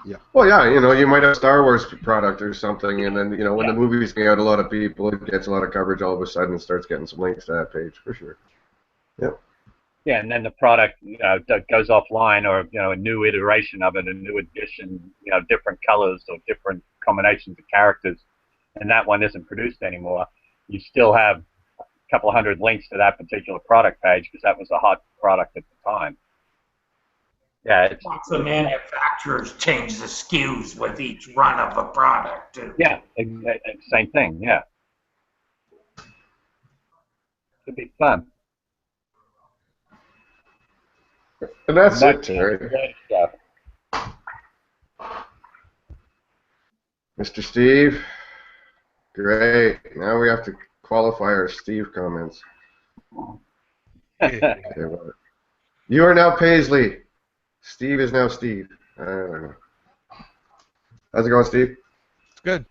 F: Yeah.
A: Well, yeah, you might have a Star Wars product or something, and then when the movie's coming out, a lot of people, it gets a lot of coverage all of a sudden, and starts getting some links to that page for sure. Yep.
C: Yeah, and then the product goes offline, or a new iteration of it, a new edition, different colors or different combinations of characters, and that one isn't produced anymore. You still have a couple of hundred links to that particular product page because that was a hot product at the time. Yeah,
D: Lots of manufacturers change the SKUs with each run of a product too.
C: Yeah, same thing. Yeah, it'd be fun.
A: And that's it, Terry. Mr. Steve, great. Now we have to qualify our Steve comments. Okay, well, you are now Paisley. Steve is now Steve. I don't know. How's it going, Steve?
G: It's good.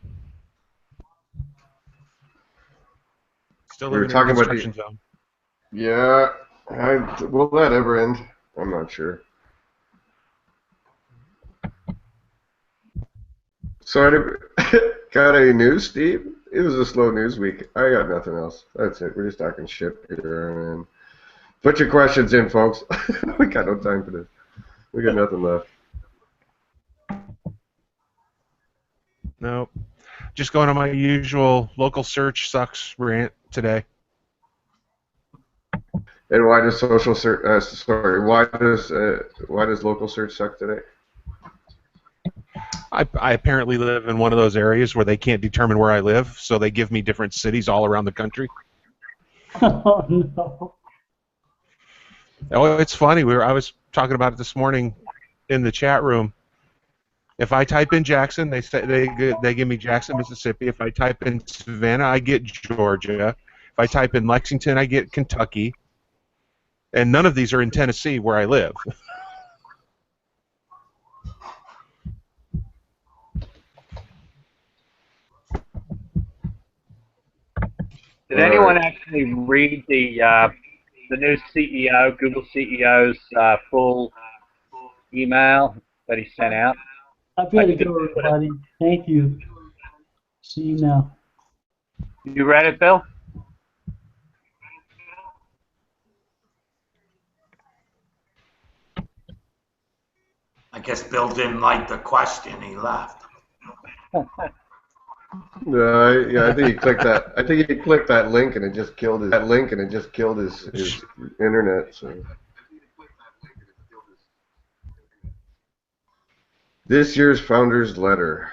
G: Still
A: We were
G: living in
A: talking
G: the
A: about
G: construction zone.
A: Yeah. Will that ever end? I'm not sure. So, got any news, Steve? It was a slow news week. I got nothing else. That's it. We're just talking shit here. And put your questions in, folks. We got no time for this. We got nothing left.
G: Nope. Just going on my usual local search sucks rant today.
A: And why does social search? Why does local search suck today?
G: I apparently live in one of those areas where they can't determine where I live, so they give me different cities all around the country.
E: Oh, no.
G: Oh, it's funny. I was talking about it this morning in the chat room. If I type in Jackson, they give me Jackson, Mississippi. If I type in Savannah, I get Georgia. If I type in Lexington, I get Kentucky. And none of these are in Tennessee, where I live.
C: Did anyone actually read the new CEO, Google CEO's full email that he sent out?
E: I've got to go, everybody. Thank you. See now.
C: You read it, Bill?
D: I guess Bill didn't like the question. He left.
A: Yeah, I think he clicked that. I think he clicked that link and it just killed his internet. So this year's founder's letter.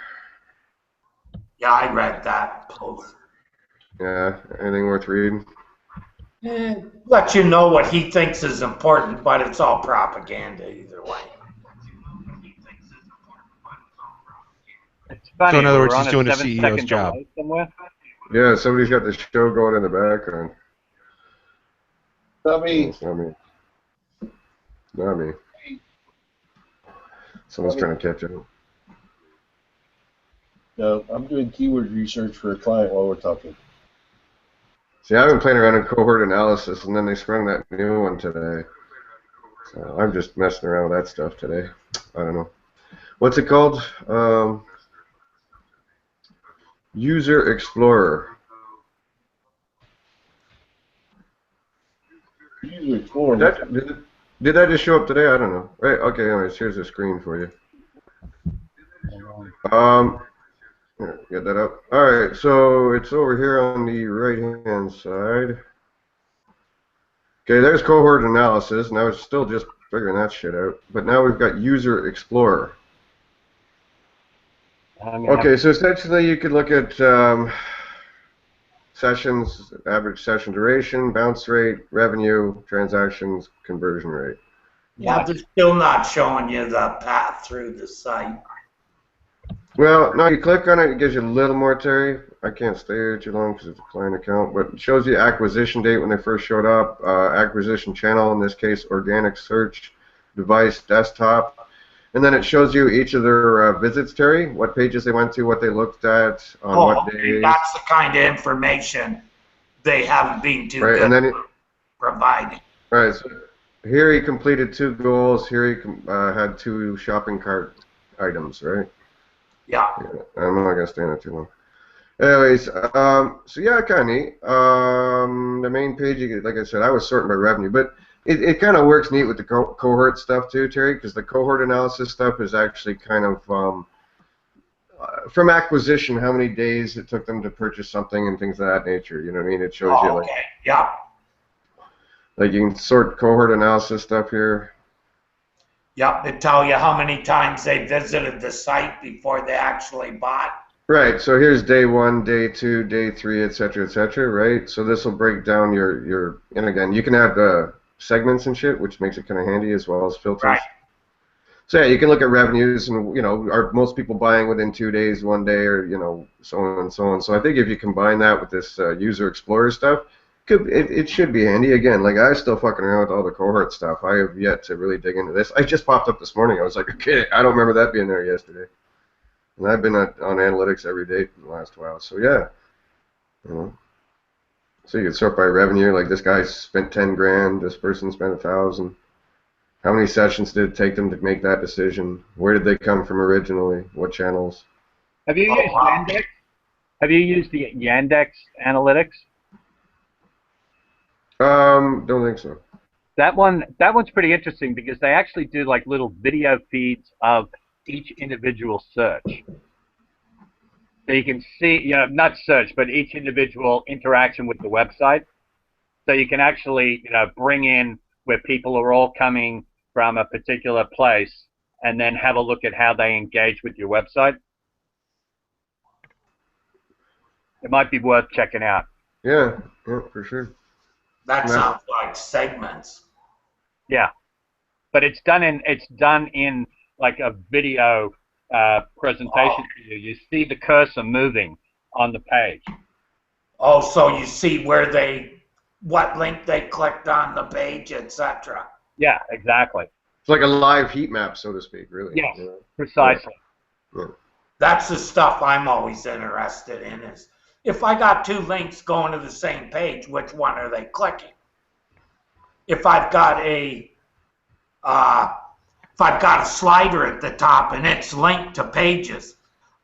D: Yeah, I read that post.
A: Yeah, anything worth reading?
D: Let you know what he thinks is important, but it's all propaganda either way.
C: It's funny.
G: So in other
C: we
G: words,
C: were
G: he's
C: on
G: doing a
C: 7
G: CEO's
C: second
G: job.
C: delay somewhere.
A: Yeah, somebody's got the show going in the background.
B: Not me.
A: No, it's not me. Not me. Someone's trying to catch up.
B: No, I'm doing keyword research for a client while we're talking.
A: See, I've been playing around in cohort analysis, and then they sprung that new one today. So I'm just messing around with that stuff today. I don't know. What's it called? User Explorer.
B: User Explorer.
A: Did that just show up today? I don't know. Right. Okay. Anyways, here's the screen for you. Here, get that up. All right. So it's over here on the right-hand side. Okay. There's cohort analysis. Now it's still just figuring that shit out. But now we've got User Explorer. Okay. So essentially, you could look at sessions, average session duration, bounce rate, revenue, transactions, conversion rate.
D: Yeah, they're still not showing you the path through the site.
A: Well, no, you click on it, it gives you a little more, Terry. I can't stay here too long because it's a client account, but it shows you acquisition date when they first showed up, acquisition channel, in this case, organic search, device, desktop, and then it shows you each of their visits, Terry, what pages they went to, what they looked at, on what days.
D: That's the kind of information they haven't been too
A: Right,
D: good
A: and then
D: at providing.
A: Right, so here he completed 2 goals, here he had 2 shopping cart items, right?
D: Yeah.
A: I'm not gonna stay on it too long. Anyways, so yeah, kind of neat. The main page, like I said, I was sorting by revenue, but it kind of works neat with the cohort stuff too, Terry, because the cohort analysis stuff is actually kind of from acquisition, how many days it took them to purchase something and things of that nature. You know what I mean? It shows you like,
D: yeah.
A: Like you can sort cohort analysis stuff here.
D: Yep, it tell you how many times they visited the site before they actually bought.
A: Right, so here's day 1, day 2, day 3, etc., right? So this will break down your and again, you can have segments and shit, which makes it kind of handy as well as filters.
D: Right.
A: So yeah, you can look at revenues and, you know, are most people buying within 2 days, 1 day, or, you know, so on and so on. So I think if you combine that with this User Explorer stuff, it should be handy. Again, like I'm still fucking around with all the cohort stuff. I have yet to really dig into this. I just popped up this morning. I was like, okay, I don't remember that being there yesterday. And I've been on analytics every day for the last while. So yeah, you know. So you can sort by revenue. Like this guy spent 10 grand. This person spent 1,000. How many sessions did it take them to make that decision? Where did they come from originally? What channels?
C: Have you used Yandex? Have you used the Yandex analytics?
A: Don't think so.
C: That one's pretty interesting because they actually do like little video feeds of each individual search. So you can see, you know, not search, but each individual interaction with the website. So you can actually, you know, bring in where people are all coming from a particular place and then have a look at how they engage with your website. It might be worth checking out.
A: Yeah, for sure.
D: That sounds like segments.
C: Yeah, but it's done in like a video presentation. You see the cursor moving on the page.
D: Oh, so you see where what link they clicked on the page, etc.
C: Yeah, exactly.
A: It's like a live heat map, so to speak, really.
C: Yes,
A: you know?
C: precisely.
A: Yeah.
D: That's the stuff I'm always interested in is if I got 2 links going to the same page, which one are they clicking? If I've got a slider at the top and it's linked to pages,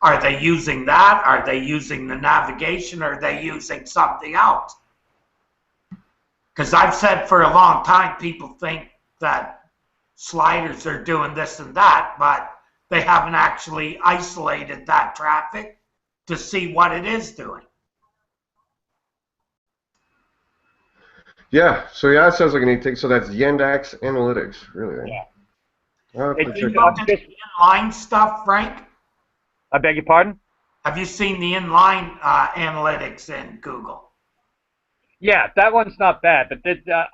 D: Are they using that? Are they using the navigation? Are they using something else? Because I've said for a long time, people think that sliders are doing this and that, but they haven't actually isolated that traffic to see what it is doing.
A: Yeah, so yeah, it sounds like a neat thing. So that's Yandex Analytics, really. Right?
C: Yeah.
A: I'll have to
D: Have you
A: check it out.
D: looked at the inline stuff, Frank?
C: I beg your pardon?
D: Have you seen the inline analytics in Google?
C: Yeah, that one's not bad, but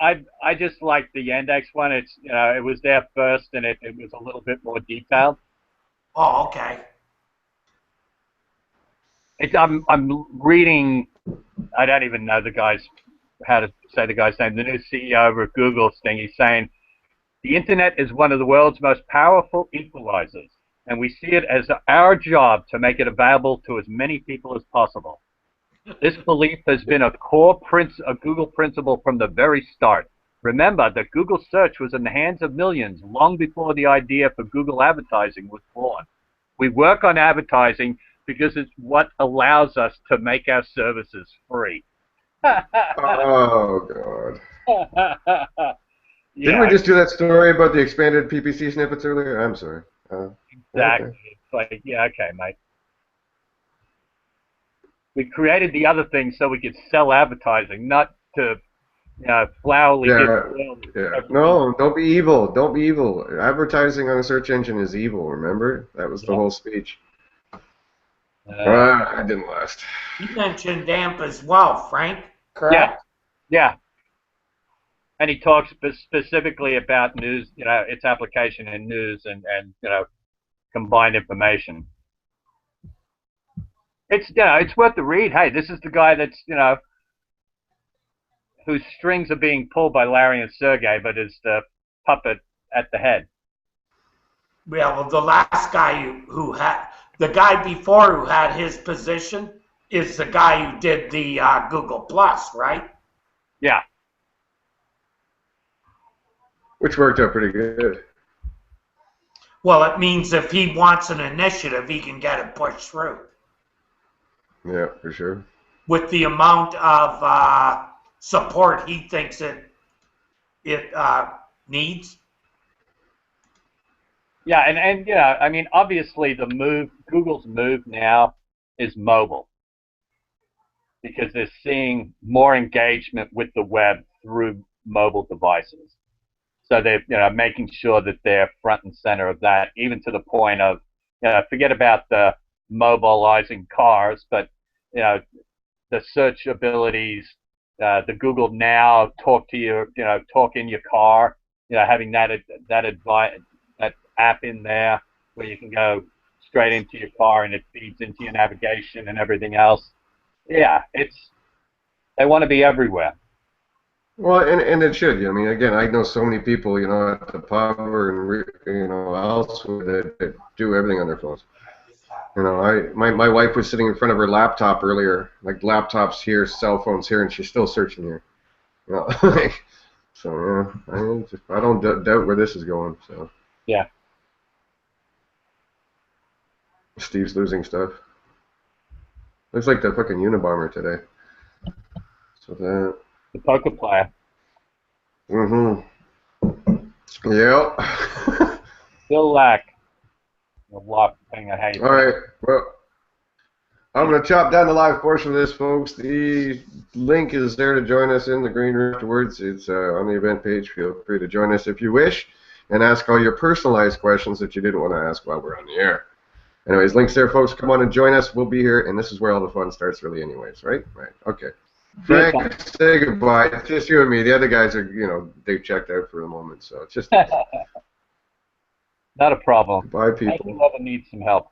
C: I just like the Yandex one. It's it was there first, and it was a little bit more detailed.
D: Oh, okay.
C: I'm reading. I don't even know how to say the guy's name. The new CEO over at Google thing. He's saying the internet is one of the world's most powerful equalizers, and we see it as our job to make it available to as many people as possible. This belief has been a core a Google principle from the very start. Remember that Google search was in the hands of millions long before the idea for Google advertising was born. We work on advertising because it's what allows us to make our services free.
A: Oh, God.
C: Yeah,
A: Didn't we just do that story about the expanded PPC snippets earlier? I'm sorry.
C: exactly.
A: Okay.
C: It's like, yeah, okay, mate. We created the other thing so we could sell advertising, not to flowery
A: Yeah. No, don't be evil. Don't be evil. Advertising on a search engine is evil, remember? That was the whole speech. I didn't last.
D: You mentioned AMP as well, Frank, correct?
C: Yeah. And he talks specifically about news, its application in news and combined information. It's worth the read. Hey, this is the guy that's, whose strings are being pulled by Larry and Sergey, but is the puppet at the head.
D: Yeah, well, the last guy the guy before who had his position is the guy who did the Google Plus, right?
C: Yeah.
A: Which worked out pretty good.
D: Well, it means if he wants an initiative, he can get it pushed through.
A: Yeah, for sure.
D: With the amount of support he thinks it needs.
C: Yeah, and I mean, obviously Google's move now is mobile because they're seeing more engagement with the web through mobile devices. So they're making sure that they're front and center of that, even to the point of forget about the mobilizing cars, but the search abilities, the Google Now talk in your car, having that app in there where you can go straight into your car and it feeds into your navigation and everything else. Yeah, they want to be everywhere.
A: Well, and it should. I mean, again, I know so many people, at the pub or elsewhere that do everything on their phones. My wife was sitting in front of her laptop earlier, like laptops here, cell phones here, and she's still searching here. So yeah, I don't doubt where this is going. So
C: yeah.
A: Steve's losing stuff. Looks like the fucking Unabomber today. So that.
C: The poker player.
A: Mm-hmm. Yep.
C: Still lack a lot depending on how you.
A: All right. Well, I'm going to chop down the live portion of this, folks. The link is there to join us in the green room afterwards. It's on the event page. Feel free to join us if you wish and ask all your personalized questions that you didn't want to ask while we're on the air. Anyways, links there, folks. Come on and join us. We'll be here, and this is where all the fun starts, really, anyways, right? Right. Okay. Frank, say goodbye. It's just you and me. The other guys are, they've checked out for the moment, so it's just
C: not a problem.
A: Bye, people.
C: Whoever needs some help.